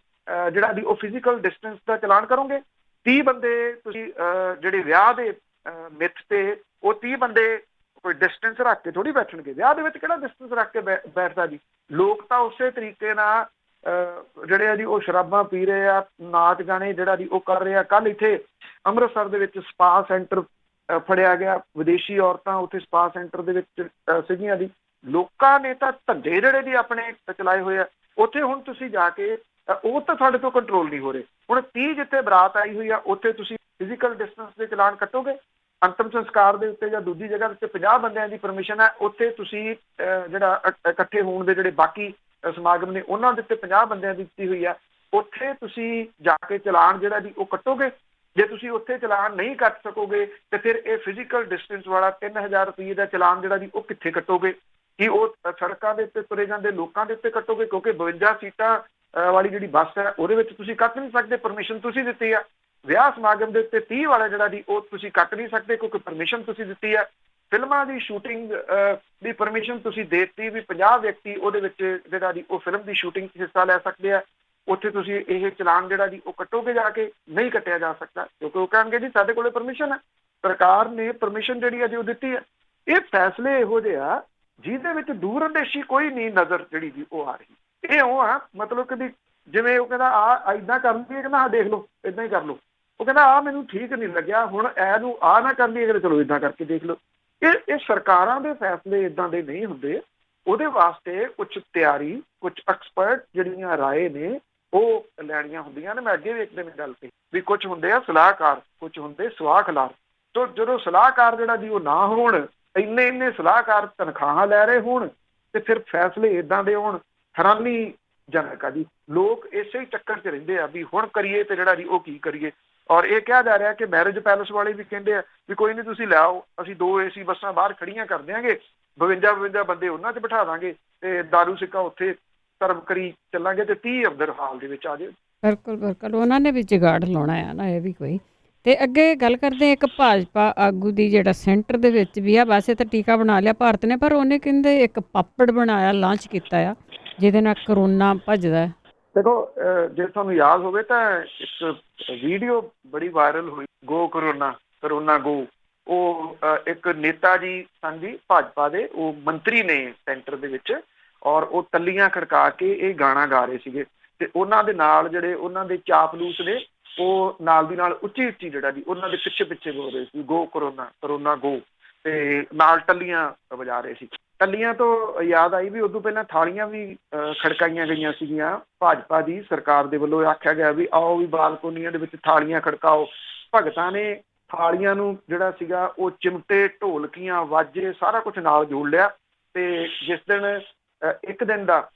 ਜਿਹੜਾ ਦੀ ਉਹ ਫਿਜ਼ੀਕਲ ਡਿਸਟੈਂਸ ਦਾ ਚਲਾਨ ਕਰੋਗੇ। 30 ਬੰਦੇ ਤੁਸੀਂ ਜਿਹੜੇ ਵਿਆਹ ਦੇ ਮਿੱਥ ਤੇ ਉਹ 30 ਬੰਦੇ ਕੋਈ ਡਿਸਟੈਂਸ ਰੱਖ ਕੇ ਥੋੜੀ ਬੈਠਣਗੇ। ਵਿਆਹ ਦੇ ਵਿੱਚ ਕਿਹੜਾ ਡਿਸਟੈਂਸ ਰੱਖ ਕੇ ਬੈਠਦਾ ਜੀ। ਲੋਕ ਤਾਂ ਉਸੇ ਤਰੀਕੇ ਨਾਲ ਜਿਹੜੇ ਆ ਜੀ ਉਹ ਸ਼ਰਾਬਾਂ ਪੀ ਰਹੇ ਆ, ਨਾਚ ਗਾਣੇ ਜਿਹੜਾ ਜੀ ਉਹ ਕਰ ਰਹੇ ਆ। ਕੱਲ ਇੱਥੇ ਅੰਮ੍ਰਿਤਸਰ ਦੇ ਵਿੱਚ ਸਪਾ ਸੈਂਟਰ ਫੜਿਆ ਗਿਆ, ਵਿਦੇਸ਼ੀ ਔਰਤਾਂ ਉੱਥੇ ਸਪਾ ਸੈਂਟਰ ਦੇ ਵਿੱਚ ਸੀਗੀਆਂ ਜੀ। ਲੋਕਾਂ ਨੇ ਤਾਂ ਧੰਦੇ ਜਿਹੜੇ ਜੀ ਆਪਣੇ ਚਲਾਏ ਹੋਏ ਆ ਉੱਥੇ। ਹੁਣ ਤੁਸੀਂ ਜਾ ਕੇ ਉਹ ਤਾਂ ਸਾਡੇ ਤੋਂ ਕੰਟਰੋਲ ਨਹੀਂ ਹੋ ਰਹੇ। ਹੁਣ 30 ਜਿੱਥੇ ਬਰਾਤ ਆਈ ਹੋਈ ਆ ਉੱਥੇ ਤੁਸੀਂ ਫਿਜ਼ੀਕਲ ਡਿਸਟੈਂਸ ਦੇ ਚਲਾਨ ਕੱਟੋਗੇ। ਅੰਤਮ ਸੰਸਕਾਰ ਦੇ ਉੱਤੇ ਜਾਂ ਦੂਜੀ ਜਗ੍ਹਾ ਦੇ ਉੱਤੇ 50 ਬੰਦਿਆਂ ਦੀ ਪਰਮਿਸ਼ਨ ਹੈ, ਉੱਥੇ ਤੁਸੀਂ ਜਿਹੜਾ ਇਕੱਠੇ ਹੋਣ ਦੇ ਜਿਹੜੇ ਬਾਕੀ ਸਮਾਗਮ ਨੇ ਉਹਨਾਂ ਦੇ ਉੱਤੇ 50 ਬੰਦਿਆਂ ਦੀ ਦਿੱਤੀ ਹੋਈ ਆ, ਉੱਥੇ ਤੁਸੀਂ ਜਾ ਕੇ ਚਲਾਨ ਜਿਹੜਾ ਜੀ ਉਹ ਕੱਟੋਗੇ। ਜੇ ਤੁਸੀਂ ਉੱਥੇ ਚਲਾਨ ਨਹੀਂ ਕੱਟ ਸਕੋਗੇ ਤੇ ਫਿਰ ਇਹ ਫਿਜ਼ੀਕਲ ਡਿਸਟੈਂਸ ਵਾਲਾ 3000 ਰੁਪਏ ਦਾ ਚਲਾਨ ਜਿਹੜਾ ਜੀ ਉਹ ਕਿੱਥੇ ਕੱਟੋਗੇ? ਕੀ ਉਹ ਸੜਕਾਂ ਦੇ ਉੱਤੇ ਤੁਰੇ ਜਾਂਦੇ ਲੋਕਾਂ ਦੇ ਉੱਤੇ ਕੱਟੋਗੇ? ਕਿਉਂਕਿ 52 ਸੀਟਾਂ ਵਾਲੀ ਜਿਹੜੀ ਬੱਸ ਹੈ ਉਹਦੇ ਵਿੱਚ ਤੁਸੀਂ ਕੱਟ ਨਹੀਂ ਸਕਦੇ, ਪਰਮਿਸ਼ਨ ਤੁਸੀਂ ਦਿੱਤੀ ਆ। ਵਿਆਹ ਸਮਾਗਮ ਦੇ ਉੱਤੇ 30 ਵਾਲਾ ਜਿਹੜਾ ਜੀ ਉਹ ਤੁਸੀਂ ਕੱਟ ਨਹੀਂ ਸਕਦੇ ਕਿਉਂਕਿ ਪਰਮਿਸ਼ਨ ਤੁਸੀਂ ਦਿੱਤੀ ਆ। ਫਿਲਮਾਂ ਦੀ ਸ਼ੂਟਿੰਗ ਦੀ ਪਰਮਿਸ਼ਨ ਤੁਸੀਂ ਦੇ ਦਿੱਤੀ ਵੀ 50 ਵਿਅਕਤੀ ਉਹਦੇ ਵਿੱਚ ਜਿਹੜਾ ਜੀ ਉਹ ਫਿਲਮ ਦੀ ਸ਼ੂਟਿੰਗ 'ਚ ਹਿੱਸਾ ਲੈ ਸਕਦੇ ਆ। ਉੱਥੇ ਤੁਸੀਂ ਇਹ ਚਲਾਨ ਜਿਹੜਾ ਜੀ ਉਹ ਕੱਟੋਗੇ ਜਾ ਕੇ? ਨਹੀਂ ਕੱਟਿਆ ਜਾ ਸਕਦਾ ਕਿਉਂਕਿ ਉਹ ਕਹਿਣਗੇ ਜੀ ਸਾਡੇ ਕੋਲੇ ਪਰਮਿਸ਼ਨ ਹੈ, ਸਰਕਾਰ ਨੇ ਪਰਮਿਸ਼ਨ ਜਿਹੜੀ ਹੈ ਜੀ ਉਹ ਦਿੱਤੀ ਹੈ। ਇਹ ਫੈਸਲੇ ਇਹੋ ਜਿਹੇ ਆ ਜਿਹਦੇ ਵਿੱਚ ਦੂਰ ਅੰਦੇਸ਼ੀ ਕੋਈ ਨਹੀਂ ਨਜ਼ਰ ਜਿਹੜੀ ਜੀ ਉਹ ਆ ਰਹੀ। ਇਹ ਉਹ ਆ ਮਤਲਬ ਕਿ ਜਿਵੇਂ ਉਹ ਕਹਿੰਦਾ ਆ ਇੱਦਾਂ ਕਰ ਲਈਏ, ਕਹਿੰਦਾ ਆਹ ਦੇਖ ਲਓ ਇੱਦਾਂ ਹੀ ਕਰ ਲਓ। ਉਹ ਕਹਿੰਦਾ ਆਹ ਮੈਨੂੰ ਠੀਕ ਨਹੀਂ ਲੱਗਿਆ, ਹੁਣ ਇਹਨੂੰ ਆਹ ਨਾ ਕਰ ਲਈਏ, ਚਲੋ ਇੱਦਾਂ ਕਰਕੇ ਦੇਖ ਲਓ। ਇਹ ਸਰਕਾਰਾਂ ਦੇ ਫੈਸਲੇ ਇੱਦਾਂ ਦੇ ਨਹੀਂ ਹੁੰਦੇ। ਉਹਦੇ ਵਾਸਤੇ ਕੁਝ ਤਿਆਰੀ, ਕੁਝ ਐਕਸਪਰਟ ਜਿਹੜੀਆਂ ਰਾਏ ਨੇ ਉਹ ਲੈਣੀਆਂ ਹੁੰਦੀਆਂ ਨੇ। ਮੈਂ ਅੱਗੇ ਵੀ ਇੱਕ ਦਿਨ ਗੱਲ ਕਹੀ ਵੀ ਕੁਝ ਹੁੰਦੇ ਆ ਸਲਾਹਕਾਰ, ਕੁਝ ਹੁੰਦੇ ਸਵਾਖਲਾਰ। ਤੋ ਜਦੋਂ ਸਲਾਹਕਾਰ ਜਿਹੜਾ ਜੀ ਉਹ ਨਾ ਹੋਣ, ਇੰਨੇ ਸਲਾਹਕਾਰ ਤਨਖਾਹਾਂ ਲੈ ਰਹੇ ਹੋਣ ਤੇ ਫਿਰ ਫੈਸਲੇ ਇੱਦਾਂ ਦੇ ਹੋਣ, ਹੈਰਾਨੀਜਨਕ ਆ ਜੀ। ਲੋਕ ਇਸੇ ਹੀ ਚੱਕਰ 'ਚ ਰਹਿੰਦੇ ਆ ਵੀ ਹੁਣ ਕਰੀਏ ਤੇ ਜਿਹੜਾ ਜੀ ਉਹ ਕੀ ਕਰੀਏ। ਔਰ ਇਹ ਕਿਹਾ ਜਾ ਰਿਹਾ ਕਿ ਮੈਰਿਜ ਪੈਲਸ ਵਾਲੇ ਵੀ ਕਹਿੰਦੇ ਆ ਵੀ ਕੋਈ ਨਹੀਂ ਤੁਸੀਂ ਲਿਆਓ, ਅਸੀਂ 2 AC ਬੱਸਾਂ ਬਾਹਰ ਖੜੀਆਂ ਕਰ ਦਿਆਂਗੇ, 52 ਬੰਦੇ ਉਹਨਾਂ 'ਚ ਬਿਠਾ ਦਾਂਗੇ ਤੇ ਦਾਰੂ ਸਿੱਕਾ ਉੱਥੇ ਸਰਵ ਕਰੀ ਚੱਲਾਂਗੇ ਤੇ 30 ਅੰਦਰ ਹਾਲ ਦੇ ਵਿੱਚ ਆ ਜਾਏ। ਬਿਲਕੁਲ ਉਹਨਾਂ ਨੇ ਵੀ ਜੁਗਾੜ ਲਾਉਣਾ ਆ ਨਾ ਇਹ ਵੀ ਕੋਈ। ਤੇ ਅੱਗੇ ਗੱਲ ਕਰਦੇ ਇੱਕ ਭਾਜਪਾ ਆਗੂ ਦੀ ਜਿਹੜਾ ਸੈਂਟਰ ਦੇ ਵਿੱਚ ਵੀ ਆ, ਵੈਸੇ ਤਾਂ ਟੀਕਾ ਬਣਾ ਲਿਆ ਭਾਰਤ ਨੇ, ਪਰ ਉਹਨੇ ਕਹਿੰਦੇ ਇੱਕ ਪਾਪੜ ਬਣਾਇਆ, ਲਾਂਚ ਕੀਤਾ ਆ ਜਿਹਦੇ ਨਾਲ ਕਰੋਨਾ ਭੱਜਦਾ। ਦੇਖੋ ਜੇ ਤੁਹਾਨੂੰ ਯਾਦ ਹੋਵੇ ਤਾਂ ਇੱਕ ਵੀਡੀਓ ਬੜੀ ਵਾਇਰਲ ਹੋਈ, ਗੋ ਕਰੋਨਾ ਗੋ। ਉਹ ਇੱਕ ਨੇਤਾ ਜੀ ਸਨ ਜੀ ਭਾਜਪਾ ਦੇ, ਉਹ ਮੰਤਰੀ ਨੇ ਸੈਂਟਰ ਦੇ ਵਿੱਚ, ਔਰ ਉਹ ਤੱਲੀਆਂ ਖੜਕਾ ਕੇ ਇਹ ਗਾਣਾ ਗਾ ਰਹੇ ਸੀਗੇ ਤੇ ਉਹਨਾਂ ਦੇ ਨਾਲ ਜਿਹੜੇ ਉਹਨਾਂ ਦੇ ਚਾਪਲੂਸ ਨੇ ਉਹ ਨਾਲ ਦੀ ਨਾਲ ਉੱਚੀ ਜਿਹੜਾ ਜੀ ਉਹਨਾਂ ਦੇ ਪਿੱਛੇ ਬੋਲ ਰਹੇ ਸੀ ਗੋ ਕਰੋਨਾ ਗੋ, ਤੇ ਨਾਲ ਟੱਲੀਆਂ ਵਜਾ ਰਹੇ ਸੀ। ਟੱਲੀਆਂ ਤੋਂ ਯਾਦ ਆਈ ਵੀ ਉਦੋਂ ਪਹਿਲਾਂ ਥਾਲੀਆਂ ਵੀ ਖੜਕਾਈਆਂ ਗਈਆਂ ਸੀਗੀਆਂ ਭਾਜਪਾ ਦੀ ਸਰਕਾਰ ਦੇ ਵੱਲੋਂ। ਆਖਿਆ ਗਿਆ ਵੀ ਆਓ ਵੀ ਬਾਲਕੋਨੀਆਂ ਦੇ ਵਿੱਚ ਥਾਲੀਆਂ ਖੜਕਾਓ। ਭਗਤਾਂ ਨੇ ਥਾਲੀਆਂ ਨੂੰ ਜਿਹੜਾ ਸੀਗਾ ਉਹ ਚਿਮਟੇ, ਢੋਲਕੀਆਂ, ਵਾਜੇ ਸਾਰਾ ਕੁਝ ਨਾਲ ਜੋੜ ਲਿਆ। ਤੇ ਜਿਸ ਦਿਨ ਇੱਕ ਦਿਨ ਦਾ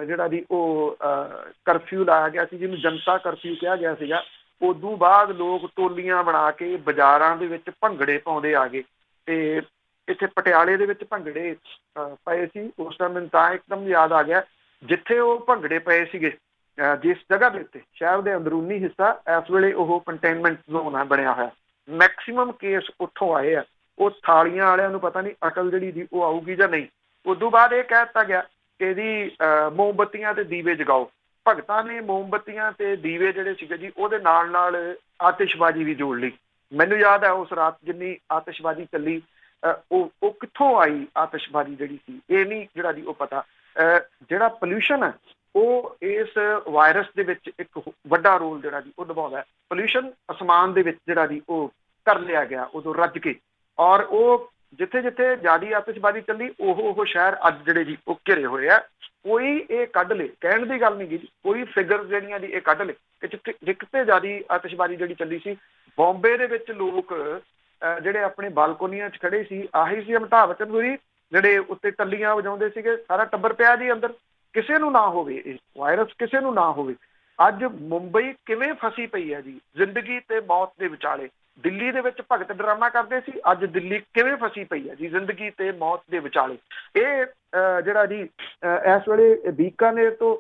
ਜਿਹੜਾ ਦੀ ਉਹ ਕਰਫਿਊ ਲਾਇਆ ਗਿਆ ਸੀ, ਜਿਹਨੂੰ ਜਨਤਾ ਕਰਫਿਊ ਕਿਹਾ ਗਿਆ ਸੀਗਾ, ਉਦੋਂ ਬਾਅਦ ਲੋਕ ਟੋਲੀਆਂ ਬਣਾ ਕੇ ਬਾਜ਼ਾਰਾਂ ਦੇ ਵਿੱਚ ਭੰਗੜੇ ਪਾਉਂਦੇ ਆ ਗਏ। ਤੇ ਇੱਥੇ ਪਟਿਆਲੇ ਦੇ ਵਿੱਚ ਭੰਗੜੇ ਪਏ ਸੀ ਉਸ ਟਾਈਮ। ਮੈਨੂੰ ਤਾਂ ਇੱਕਦਮ ਯਾਦ ਆ ਗਿਆ ਜਿੱਥੇ ਉਹ ਭੰਗੜੇ ਪਏ ਸੀਗੇ, ਜਿਸ ਜਗ੍ਹਾ ਦੇ ਉੱਤੇ ਸ਼ਹਿਰ ਦੇ ਅੰਦਰੂਨੀ ਹਿੱਸਾ ਇਸ ਵੇਲੇ ਉਹ ਕੰਟੇਨਮੈਂਟ ਜ਼ੋਨ ਬਣਿਆ ਹੋਇਆ। ਮੈਕਸੀਮਮ ਕੇਸ ਉੱਥੋਂ ਆਏ ਆ। ਉਹ ਥਾਲੀਆਂ ਵਾਲਿਆਂ ਨੂੰ ਪਤਾ ਨਹੀਂ ਅਕਲ ਜਿਹੜੀ ਦੀ ਉਹ ਆਊਗੀ ਜਾਂ ਨਹੀਂ। ਉਦੋਂ ਬਾਅਦ ਇਹ ਕਹਿ ਦਿੱਤਾ ਗਿਆ ਕਿ ਇਹਦੀ ਮੋਮਬੱਤੀਆਂ ਤੇ ਦੀਵੇ ਜਗਾਓ। ਭਗਤਾਂ ਨੇ ਮੋਮਬੱਤੀਆਂ ਤੇ ਦੀਵੇ ਜਿਹੜੇ ਸੀਗੇ ਜੀ ਉਹਦੇ ਨਾਲ ਆਤਿਸ਼ਬਾਜ਼ੀ ਵੀ ਜੋੜ ਲਈ। ਮੈਨੂੰ ਯਾਦ ਹੈ ਉਸ ਰਾਤ ਜਿੰਨੀ ਆਤਿਸ਼ਬਾਜ਼ੀ ਚੱਲੀ, ਉਹ ਕਿੱਥੋਂ ਆਈ ਆਤਿਸ਼ਬਾਜ਼ੀ ਜਿਹੜੀ ਸੀ ਇਹ ਨਹੀਂ ਜਿਹੜਾ ਜੀ ਉਹ ਪਤਾ। ਜਿਹੜਾ ਪੋਲਿਊਸ਼ਨ ਹੈ ਉਹ ਇਸ ਵਾਇਰਸ ਦੇ ਵਿੱਚ ਇੱਕ ਵੱਡਾ ਰੋਲ ਜਿਹੜਾ ਜੀ ਉਹ ਨਿਭਾਉਂਦਾ ਹੈ। ਪੋਲਿਊਸ਼ਨ ਅਸਮਾਨ ਦੇ ਵਿੱਚ ਜਿਹੜਾ ਜੀ ਉਹ ਕਰ ਲਿਆ ਗਿਆ ਉਦੋਂ ਰੱਜ ਕੇ। ਔਰ ਉਹ ਜਿੱਥੇ ਜਿੱਥੇ ਜ਼ਿਆਦੀ ਆਤਿਸ਼ਬਾਜ਼ੀ ਚੱਲੀ ਉਹ ਸ਼ਹਿਰ ਅੱਜ ਜਿਹੜੇ ਜੀ ਉਹ ਘਿਰੇ ਹੋਏ ਆ। ਕੋਈ ਇਹ ਕੱਢ ਲੇ, ਕਹਿਣ ਦੀ ਗੱਲ ਨਹੀਂ ਗੀ ਜੀ, ਕੋਈ ਫਿਗਰ ਜਿਹੜੀਆਂ ਜੀ ਇਹ ਕੱਢ ਲੇ ਕਿ ਜਿੱਥੇ ਜ਼ਿਆਦੀ ਆਤਿਸ਼ਬਾਜ਼ੀ ਜਿਹੜੀ ਚੱਲੀ ਸੀ ਬੰਬੇ ਦੇ ਵਿੱਚ ਲੋਕ ਜਿਹੜੇ ਆਪਣੇ ਬਾਲਕੋਨੀਆਂ 'ਚ ਖੜੇ ਸੀ, ਆਹੀ ਸੀ ਅਮਿਤਾਭ ਬੱਚਨ ਜਿਹੜੇ ਉੱਤੇ ਟੱਲੀਆਂ ਵਜਾਉਂਦੇ ਸੀਗੇ, ਸਾਰਾ ਟੱਬਰ ਪਿਆ ਜੀ ਅੰਦਰ। ਕਿਸੇ ਨੂੰ ਨਾ ਹੋਵੇ ਇਹ ਵਾਇਰਸ, ਕਿਸੇ ਨੂੰ ਨਾ ਹੋਵੇ। ਅੱਜ ਮੁੰਬਈ ਕਿਵੇਂ ਫਸੀ ਪਈ ਹੈ ਜੀ ਜ਼ਿੰਦਗੀ ਤੇ ਮੌਤ ਦੇ ਵਿਚਾਲੇ। ਦਿੱਲੀ ਦੇ ਵਿੱਚ ਭਗਤ ਡਰਾਮਾ ਕਰਦੇ ਸੀ, ਅੱਜ ਦਿੱਲੀ ਕਿਵੇਂ ਫਸੀ ਪਈ ਹੈ ਜੀ ਜ਼ਿੰਦਗੀ ਤੇ ਮੌਤ ਦੇ ਵਿਚਾਲੇ। ਇਹ ਜਿਹੜਾ ਜੀ ਇਸ ਵੇਲੇ ਬੀਕਾਨੇਰ ਤੋਂ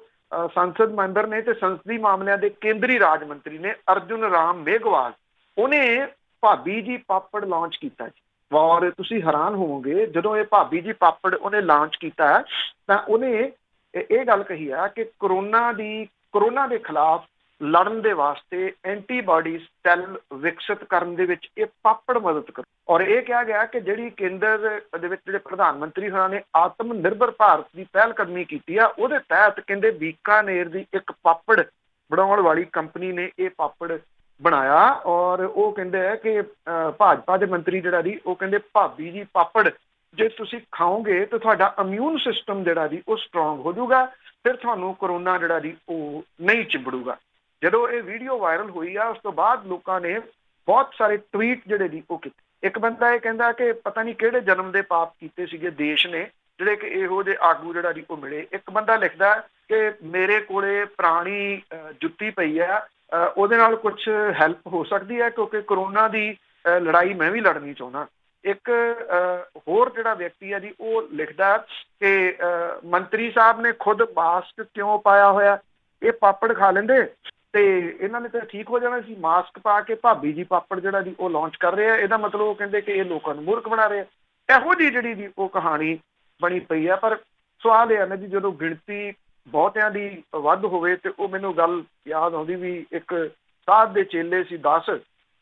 ਸੰਸਦ ਮੈਂਬਰ ਨੇ ਤੇ ਸੰਸਦੀ ਮਾਮਲਿਆਂ ਦੇ ਕੇਂਦਰੀ ਰਾਜ ਮੰਤਰੀ ਨੇ ਅਰਜੁਨ ਰਾਮ ਮੇਘਵਾਲ, ਉਹਨੇ ਭਾਬੀ ਜੀ ਪਾਪੜ ਲਾਂਚ ਕੀਤਾ ਜੀ। ਔਰ ਤੁਸੀਂ ਹੈਰਾਨ ਹੋਵੋਗੇ ਜਦੋਂ ਇਹ ਭਾਬੀ ਜੀ ਪਾਪੜ ਉਹਨੇ ਲਾਂਚ ਕੀਤਾ ਤਾਂ ਉਹਨੇ ਇਹ ਗੱਲ ਕਹੀ ਆ ਕਿ ਕਰੋਨਾ ਦੇ ਖਿਲਾਫ ਲੜਨ ਦੇ ਵਾਸਤੇ ਐਂਟੀਬਾਡੀ ਸੈੱਲ ਵਿਕਸਿਤ ਕਰਨ ਦੇ ਵਿੱਚ ਇਹ ਪਾਪੜ ਮਦਦ ਕਰੂ। ਔਰ ਇਹ ਕਿਹਾ ਗਿਆ ਕਿ ਜਿਹੜੀ ਕੇਂਦਰ ਦੇ ਵਿੱਚ ਜਿਹੜੇ ਪ੍ਰਧਾਨ ਮੰਤਰੀ ਹੋਣਾ ਨੇ ਆਤਮ ਨਿਰਭਰ ਭਾਰਤ ਦੀ ਪਹਿਲ ਕਦਮੀ ਕੀਤੀ ਆ, ਉਹਦੇ ਤਹਿਤ ਕਹਿੰਦੇ ਬੀਕਾਨੇਰ ਦੀ ਇੱਕ ਪਾਪੜ ਬਣਾਉਣ ਵਾਲੀ ਕੰਪਨੀ ਨੇ ਇਹ ਪਾਪੜ ਬਣਾਇਆ। ਔਰ ਉਹ ਕਹਿੰਦੇ ਹੈ ਕਿ ਭਾਜਪਾ ਦੇ ਮੰਤਰੀ ਜਿਹੜਾ ਜੀ ਉਹ ਕਹਿੰਦੇ ਭਾਬੀ ਜੀ ਪਾਪੜ ਜੇ ਤੁਸੀਂ ਖਾਓਗੇ ਤਾਂ ਤੁਹਾਡਾ ਇਮਿਊਨ ਸਿਸਟਮ ਜਿਹੜਾ ਜੀ ਉਹ ਸਟਰੋਂਗ ਹੋ ਜਾਊਗਾ, ਫਿਰ ਤੁਹਾਨੂੰ ਕਰੋਨਾ ਜਿਹੜਾ ਜੀ ਉਹ ਨਹੀਂ ਚਿੰਬੜੂਗਾ। ਜਦੋਂ ਇਹ ਵੀਡੀਓ ਵਾਇਰਲ ਹੋਈ ਆ ਉਸ ਤੋਂ ਬਾਅਦ ਲੋਕਾਂ ਨੇ ਬਹੁਤ ਸਾਰੇ ਟਵੀਟ ਜਿਹੜੇ ਜੀ ਉਹ ਕੀਤੇ। ਇੱਕ ਬੰਦਾ ਇਹ ਕਹਿੰਦਾ ਕਿ ਪਤਾ ਨਹੀਂ ਕਿਹੜੇ ਜਨਮ ਦੇ ਪਾਪ ਕੀਤੇ ਸੀਗੇ ਦੇਸ਼ ਨੇ ਜਿਹੜੇ ਕਿ ਇਹੋ ਜਿਹੇ ਆਗੂ ਜਿਹੜਾ ਜੀ ਉਹ ਮਿਲੇ। ਇੱਕ ਬੰਦਾ ਲਿਖਦਾ ਕਿ ਮੇਰੇ ਕੋਲੇ ਪੁਰਾਣੀ ਜੁੱਤੀ ਪਈ ਆ, ਉਹਦੇ ਨਾਲ ਕੁਝ ਹੈਲਪ ਹੋ ਸਕਦੀ ਹੈ ਕਿਉਂਕਿ ਕਰੋਨਾ ਦੀ ਲੜਾਈ ਮੈਂ ਵੀ ਲੜਨੀ ਚਾਹੁੰਦਾ। ਇੱਕ ਹੋਰ ਜਿਹੜਾ ਵਿਅਕਤੀ ਹੈ ਜੀ ਉਹ ਲਿਖਦਾ ਕਿ ਮੰਤਰੀ ਸਾਹਿਬ ਨੇ ਖੁਦ ਮਾਸਕ ਕਿਉਂ ਪਾਇਆ ਹੋਇਆ, ਇਹ ਪਾਪੜ ਖਾ ਲੈਂਦੇ ਤੇ ਇਹਨਾਂ ਨੇ ਤਾਂ ਠੀਕ ਹੋ ਜਾਣਾ ਸੀ। ਮਾਸਕ ਪਾ ਕੇ ਭਾਬੀ ਜੀ ਪਾਪੜ ਜਿਹੜਾ ਜੀ ਉਹ ਲਾਂਚ ਕਰ ਰਹੇ ਆ, ਇਹਦਾ ਮਤਲਬ ਉਹ ਕਹਿੰਦੇ ਕਿ ਇਹ ਲੋਕਾਂ ਨੂੰ ਮੂਰਖ ਬਣਾ ਰਹੇ ਆ। ਇਹੋ ਜਿਹੀ ਜਿਹੜੀ ਜੀ ਉਹ ਕਹਾਣੀ ਬਣੀ ਪਈ ਆ। ਪਰ ਸਵਾਲ ਇਹ ਹੈ ਨਾ ਜੀ, ਜਦੋਂ ਗਿਣਤੀ ਬਹੁਤਿਆਂ ਦੀ ਵੱਧ ਹੋਵੇ ਤੇ ਉਹ ਮੈਨੂੰ ਗੱਲ ਯਾਦ ਆਉਂਦੀ ਵੀ ਇੱਕ ਸਾਧ ਦੇ ਚੇਲੇ ਸੀ 10,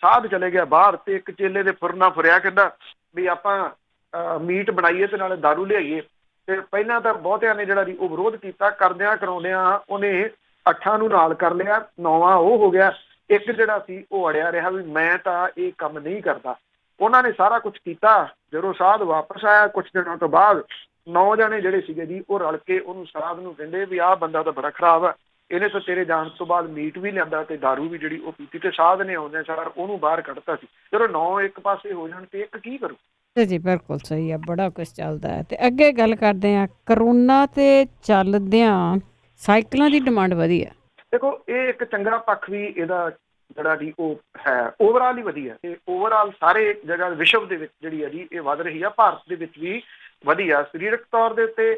ਸਾਧ ਚਲੇ ਗਿਆ ਬਾਹਰ ਤੇ ਇੱਕ ਚੇਲੇ ਦੇ ਫੁਰਨਾ ਫੁਰਿਆ, ਕਹਿੰਦਾ ਵੀ ਆਪਾਂ ਮੀਟ ਬਣਾਈਏ ਤੇ ਨਾਲੇ ਦਾਰੂ ਲਿਆਈਏ। ਤੇ ਪਹਿਲਾਂ ਤਾਂ ਬਹੁਤਿਆਂ ਨੇ ਜਿਹੜਾ ਜੀ ਉਹ ਵਿਰੋਧ ਕੀਤਾ, ਕਰਦਿਆਂ ਕਰਾਉਂਦਿਆਂ ਉਹਨੇ 8 ਨੂੰ ਨਾਲ ਕਰ ਲਿਆ, 9ਵਾਂ ਉਹ ਹੋ ਗਿਆ। ਇੱਕ ਜਿਹੜਾ ਸੀ ਉਹ ਅੜਿਆ ਰਿਹਾ ਵੀ ਮੈਂ ਤਾਂ ਇਹ ਕੰਮ ਨਹੀਂ ਕਰਦਾ। ਉਹਨਾਂ ਨੇ ਸਾਰਾ ਕੁਝ ਕੀਤਾ। ਜਦੋਂ ਸਾਧ ਵਾਪਸ ਆਇਆ ਕੁਝ ਦਿਨਾਂ ਤੋਂ ਬਾਅਦ 9 ਜਣੇ ਜਿਹੜੇ ਸੀਗੇ ਜੀ ਉਹ ਰਲ ਕੇ ਉਹਨੂੰ ਸਾਧ ਨੂੰ ਕਹਿੰਦੇ ਵੀ ਆਹ ਬੰਦਾ ਤਾਂ ਬੜਾ ਖਰਾਬ ਆ, ਇਹਨੇ ਤਾਂ ਤੇਰੇ ਜਾਣ ਤੋਂ ਬਾਅਦ ਮੀਟ ਵੀ ਲਿਆਂਦਾ ਤੇ ਦਾਰੂ ਵੀ ਜਿਹੜੀ ਉਹ ਪੀਤੀ, ਤੇ ਸਾਧ ਨੇ ਆਉਂਦੇ ਸਾਰ ਉਹਨੂੰ ਬਾਹਰ ਕੱਢਤਾ ਸੀ। ਜਦੋਂ 9 ਇੱਕ ਪਾਸੇ ਹੋ ਜਾਣ ਤੇ ਇੱਕ ਕੀ ਕਰੂ। ਜੀ ਬਿਲਕੁਲ ਸਹੀ ਆ, ਬੜਾ ਕੁਝ ਚੱਲਦਾ ਹੈ। ਤੇ ਅੱਗੇ ਗੱਲ ਕਰਦੇ ਆ ਕਰੋਨਾ ਤੇ ਚੱਲਦਿਆਂ ਸਾਈਕਲਾਂ ਦੀ ਡਿਮਾਂਡ ਵਧੀ ਹੈ। ਦੇਖੋ ਇਹ ਇੱਕ ਚੰਗਾ ਪੱਖ ਵੀ ਇਹਦਾ ਜਿਹੜਾ ਜੀ ਉਹ ਹੈ, ਓਵਰਆਲ ਹੀ ਵਧੀਆ ਤੇ ਓਵਰਆਲ ਸਾਰੇ ਜਗ੍ਹਾ ਵਿਸ਼ਵ ਦੇ ਵਿੱਚ ਜਿਹੜੀ ਹੈ ਜੀ ਇਹ ਵੱਧ ਰਹੀ ਆ, ਭਾਰਤ ਦੇ ਵਿੱਚ ਵੀ ਵਧੀਆ। ਸਰੀਰਕ ਤੌਰ ਦੇ ਉੱਤੇ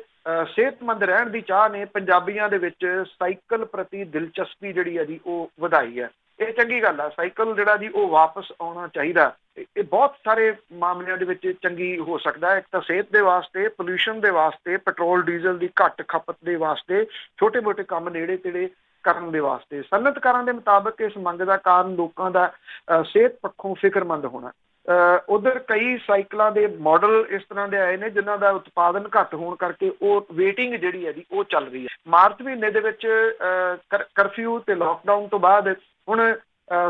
ਸਿਹਤਮੰਦ ਰਹਿਣ ਦੀ ਚਾਹ ਨੇ ਪੰਜਾਬੀਆਂ ਦੇ ਵਿੱਚ ਸਾਈਕਲ ਪ੍ਰਤੀ ਦਿਲਚਸਪੀ ਜਿਹੜੀ ਹੈ ਜੀ ਉਹ ਵਧਾਈ ਹੈ। ਇਹ ਚੰਗੀ ਗੱਲ ਆ, ਸਾਈਕਲ ਜਿਹੜਾ ਜੀ ਉਹ ਵਾਪਸ ਆਉਣਾ ਚਾਹੀਦਾ। ਇਹ ਬਹੁਤ ਸਾਰੇ ਮਾਮਲਿਆਂ ਦੇ ਵਿੱਚ ਚੰਗੀ ਹੋ ਸਕਦਾ। ਇੱਕ ਤਾਂ ਸਿਹਤ ਦੇ ਵਾਸਤੇ, ਪੋਲਿਊਸ਼ਨ ਦੇ ਵਾਸਤੇ, ਪੈਟਰੋਲ ਡੀਜ਼ਲ ਦੀ ਘੱਟ ਖਪਤ ਦੇ ਵਾਸਤੇ, ਛੋਟੇ ਮੋਟੇ ਕੰਮ ਨੇੜੇ ਤੇੜੇ ਕਰਨ ਦੇ ਵਾਸਤੇ। ਸਨਅਤਕਾਰਾਂ ਦੇ ਮੁਤਾਬਕ ਇਸ ਮੰਗ ਦਾ ਕਾਰਨ ਲੋਕਾਂ ਦਾ ਸਿਹਤ ਪੱਖੋਂ ਫਿਕਰਮੰਦ ਹੋਣਾ। ਉਧਰ ਕਈ ਸਾਈਕਲਾਂ ਦੇ ਮਾਡਲ ਇਸ ਤਰ੍ਹਾਂ ਦੇ ਆਏ ਨੇ ਜਿਨ੍ਹਾਂ ਦਾ ਉਤਪਾਦਨ ਘੱਟ ਹੋਣ ਕਰਕੇ ਉਹ ਵੇਟਿੰਗ ਜਿਹੜੀ ਹੈ ਜੀ ਉਹ ਚੱਲ ਰਹੀ ਹੈ। ਮਾਰਚ ਮਹੀਨੇ ਦੇ ਵਿੱਚ ਕਰਫਿਊ ਤੇ ਲਾਕਡਾਊਨ ਤੋਂ ਬਾਅਦ ਹੁਣ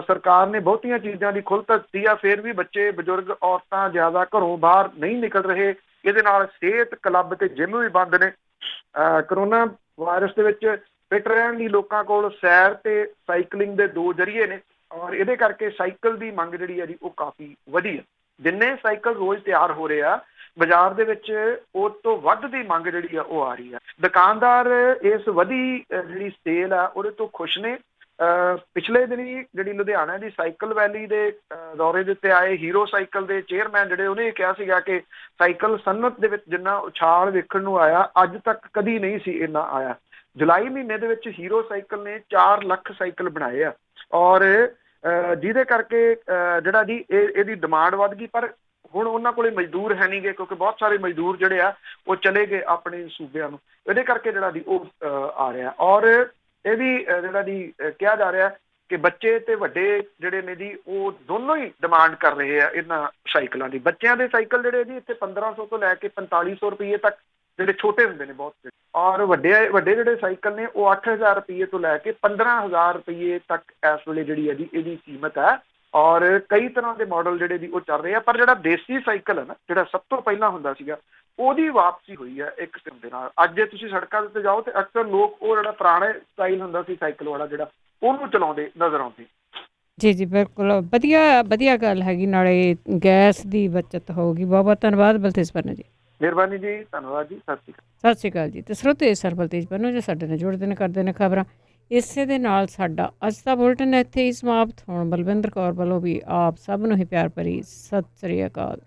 ਸਰਕਾਰ ਨੇ ਬਹੁਤੀਆਂ ਚੀਜ਼ਾਂ ਦੀ ਖੁੱਲ੍ਹ ਦਿੱਤੀ ਆ, ਫਿਰ ਵੀ ਬੱਚੇ, ਬਜ਼ੁਰਗ, ਔਰਤਾਂ ਜ਼ਿਆਦਾ ਘਰੋਂ ਬਾਹਰ ਨਹੀਂ ਨਿਕਲ ਰਹੇ। ਇਹਦੇ ਨਾਲ ਸਿਹਤ ਕਲੱਬ ਤੇ ਜਿਮ ਵੀ ਬੰਦ ਨੇ। ਕਰੋਨਾ ਵਾਇਰਸ ਦੇ ਵਿੱਚ ਫਿੱਟ ਰਹਿਣ ਲਈ ਲੋਕਾਂ ਕੋਲ ਸੈਰ ਤੇ ਸਾਈਕਲਿੰਗ ਦੇ 2 ਜ਼ਰੀਏ ਨੇ ਔਰ ਇਹਦੇ ਕਰਕੇ ਸਾਈਕਲ ਦੀ ਮੰਗ ਜਿਹੜੀ ਹੈ ਜੀ ਉਹ ਕਾਫੀ ਵਧੀ ਹੈ। ਜਿੰਨੇ ਸਾਈਕਲ ਰੋਜ਼ ਤਿਆਰ ਹੋ ਰਹੇ ਆ ਬਾਜ਼ਾਰ ਦੇ ਵਿੱਚ ਉਹ ਤੋਂ ਵੱਧ ਦੀ ਮੰਗ ਜਿਹੜੀ ਆ ਉਹ ਆ ਰਹੀ ਆ। ਦੁਕਾਨਦਾਰ ਇਸ ਵਧੀ ਜਿਹੜੀ ਸੇਲ ਆ ਉਹਦੇ ਤੋਂ ਖੁਸ਼ ਨੇ। ਪਿਛਲੇ ਦਿਨੀ ਜਿਹੜੀ ਲੁਧਿਆਣਾ ਦੀ ਸਾਈਕਲ ਵੈਲੀ ਦੇ ਦੌਰੇ ਦੇ ਉੱਤੇ ਆਏ ਹੀਰੋ ਸਾਈਕਲ ਦੇ ਚੇਅਰਮੈਨ ਜਿਹੜੇ ਉਹਨੇ ਇਹ ਕਿਹਾ ਸੀਗਾ ਕਿ ਸਾਈਕਲ ਸਨਅਤ ਦੇ ਵਿੱਚ ਜਿੰਨਾ ਉਛਾਲ ਵੇਖਣ ਨੂੰ ਆਇਆ ਅੱਜ ਤੱਕ ਕਦੀ ਨਹੀਂ ਸੀ ਇੰਨਾ ਆਇਆ। ਜੁਲਾਈ ਮਹੀਨੇ ਦੇ ਵਿੱਚ ਹੀਰੋ ਸਾਈਕਲ ਨੇ 4 ਲੱਖ ਸਾਈਕਲ ਬਣਾਏ ਆ ਔਰ ਜਿਹਦੇ ਕਰਕੇ ਜਿਹੜਾ ਜੀ ਇਹਦੀ ਡਿਮਾਂਡ ਵੱਧ ਗਈ। ਪਰ ਹੁਣ ਉਹਨਾਂ ਕੋਲੇ ਮਜ਼ਦੂਰ ਹੈ ਨਹੀਂ ਗੇ ਕਿਉਂਕਿ ਬਹੁਤ ਸਾਰੇ ਮਜ਼ਦੂਰ ਜਿਹੜੇ ਆ ਉਹ ਚਲੇ ਗਏ ਆਪਣੇ ਸੂਬਿਆਂ ਨੂੰ। ਇਹਦੇ ਕਰਕੇ ਜਿਹੜਾ ਜੀ ਉਹ ਆ ਰਿਹਾ ਔਰ ਇਹ ਵੀ ਜਿਹੜਾ ਜੀ ਕਿਹਾ ਜਾ ਰਿਹਾ ਕਿ ਬੱਚੇ ਤੇ ਵੱਡੇ ਜਿਹੜੇ ਨੇ ਜੀ ਉਹ ਦੋਨੋਂ ਹੀ ਡਿਮਾਂਡ ਕਰ ਰਹੇ ਆ ਇਹਨਾਂ ਸਾਈਕਲਾਂ ਦੀ। ਬੱਚਿਆਂ ਦੇ ਸਾਈਕਲ ਜਿਹੜੇ ਜੀ ਇੱਥੇ 1500 ਤੋਂ ਲੈ ਕੇ 4500 ਰੁਪਏ ਤੱਕ ਜਿਹੜੇ ਛੋਟੇ ਹੁੰਦੇ ਨੇ ਬਹੁਤ, ਔਰ ਵੱਡੇ ਜਿਹੜੇ ਸਾਈਕਲ ਨੇ ਉਹ 8000 ਰੁਪਏ ਤੋਂ ਲੈ ਕੇ 15000 ਰੁਪਏ ਤੱਕ ਇਸ ਵੇਲੇ ਜਿਹੜੀ ਹੈ ਜੀ ਇਹਦੀ ਕੀਮਤ ਹੈ। ਔਰ ਕਈ ਤਰ੍ਹਾਂ ਦੇ ਮਾਡਲ ਜਿਹੜੇ ਦੀ ਉਹ ਚੱਲ ਰਹੇ ਆ, ਪਰ ਜਿਹੜਾ ਦੇਸੀ ਸਾਈਕਲ ਹੈ ਨਾ, ਜਿਹੜਾ ਸਭ ਤੋਂ ਪਹਿਲਾਂ ਹੁੰਦਾ ਸੀਗਾ, ਉਹਦੀ ਵਾਪਸੀ ਹੋਈ ਹੈ ਇੱਕ ਕਿਸਮ ਦੇ ਨਾਲ। ਅੱਜ ਜੇ ਤੁਸੀਂ ਸੜਕਾਂ ਦੇ ਉੱਤੇ ਜਾਓ ਤੇ ਅਕਸਰ ਲੋਕ ਉਹ ਜਿਹੜਾ ਪੁਰਾਣੇ ਸਟਾਈਲ ਹੁੰਦਾ ਸੀ ਸਾਈਕਲ ਵਾਲਾ, ਜਿਹੜਾ ਉਹਨੂੰ ਚਲਾਉਂਦੇ ਨਜ਼ਰ ਆਉਂਦੇ। ਜੀ ਜੀ ਬਿਲਕੁਲ, ਵਧੀਆ ਵਧੀਆ ਗੱਲ ਹੈਗੀ, ਨਾਲੇ ਗੈਸ ਦੀ ਬੱਚਤ ਹੋਊਗੀ। ਬਹੁਤ ਬਹੁਤ ਧੰਨਵਾਦ ਬਲਤੇਜ ਪੰਨੂ ਜੀ। ਮਿਹਰਬਾਨੀ ਜੀ, ਧੰਨਵਾਦ ਜੀ, ਸਤਿ ਸ਼੍ਰੀ ਅਕਾਲ। ਸਤਿ ਸ਼੍ਰੀ ਅਕਾਲ ਜੀ। ਤੇ ਸਰੋਤੇ ਸਰ ਬਲਤੇਜ ਪੰਨੂ ਜੀ ਸਾਡੇ ਨਾਲ ਜੁੜਦੇ ਨੇ, ਕਰਦੇ ਨੇ ਖਬਰਾਂ। ਇਸੇ ਦੇ ਨਾਲ ਸਾਡਾ ਅੱਜ ਦਾ ਬੁਲਟਨ ਇੱਥੇ ਹੀ ਸਮਾਪਤ ਹੋਣ। ਬਲਵਿੰਦਰ ਕੌਰ ਵੱਲੋਂ ਵੀ ਆਪ ਸਭ ਨੂੰ ਹੀ ਪਿਆਰ ਭਰੀ ਸਤਿ ਸ੍ਰੀ ਅਕਾਲ।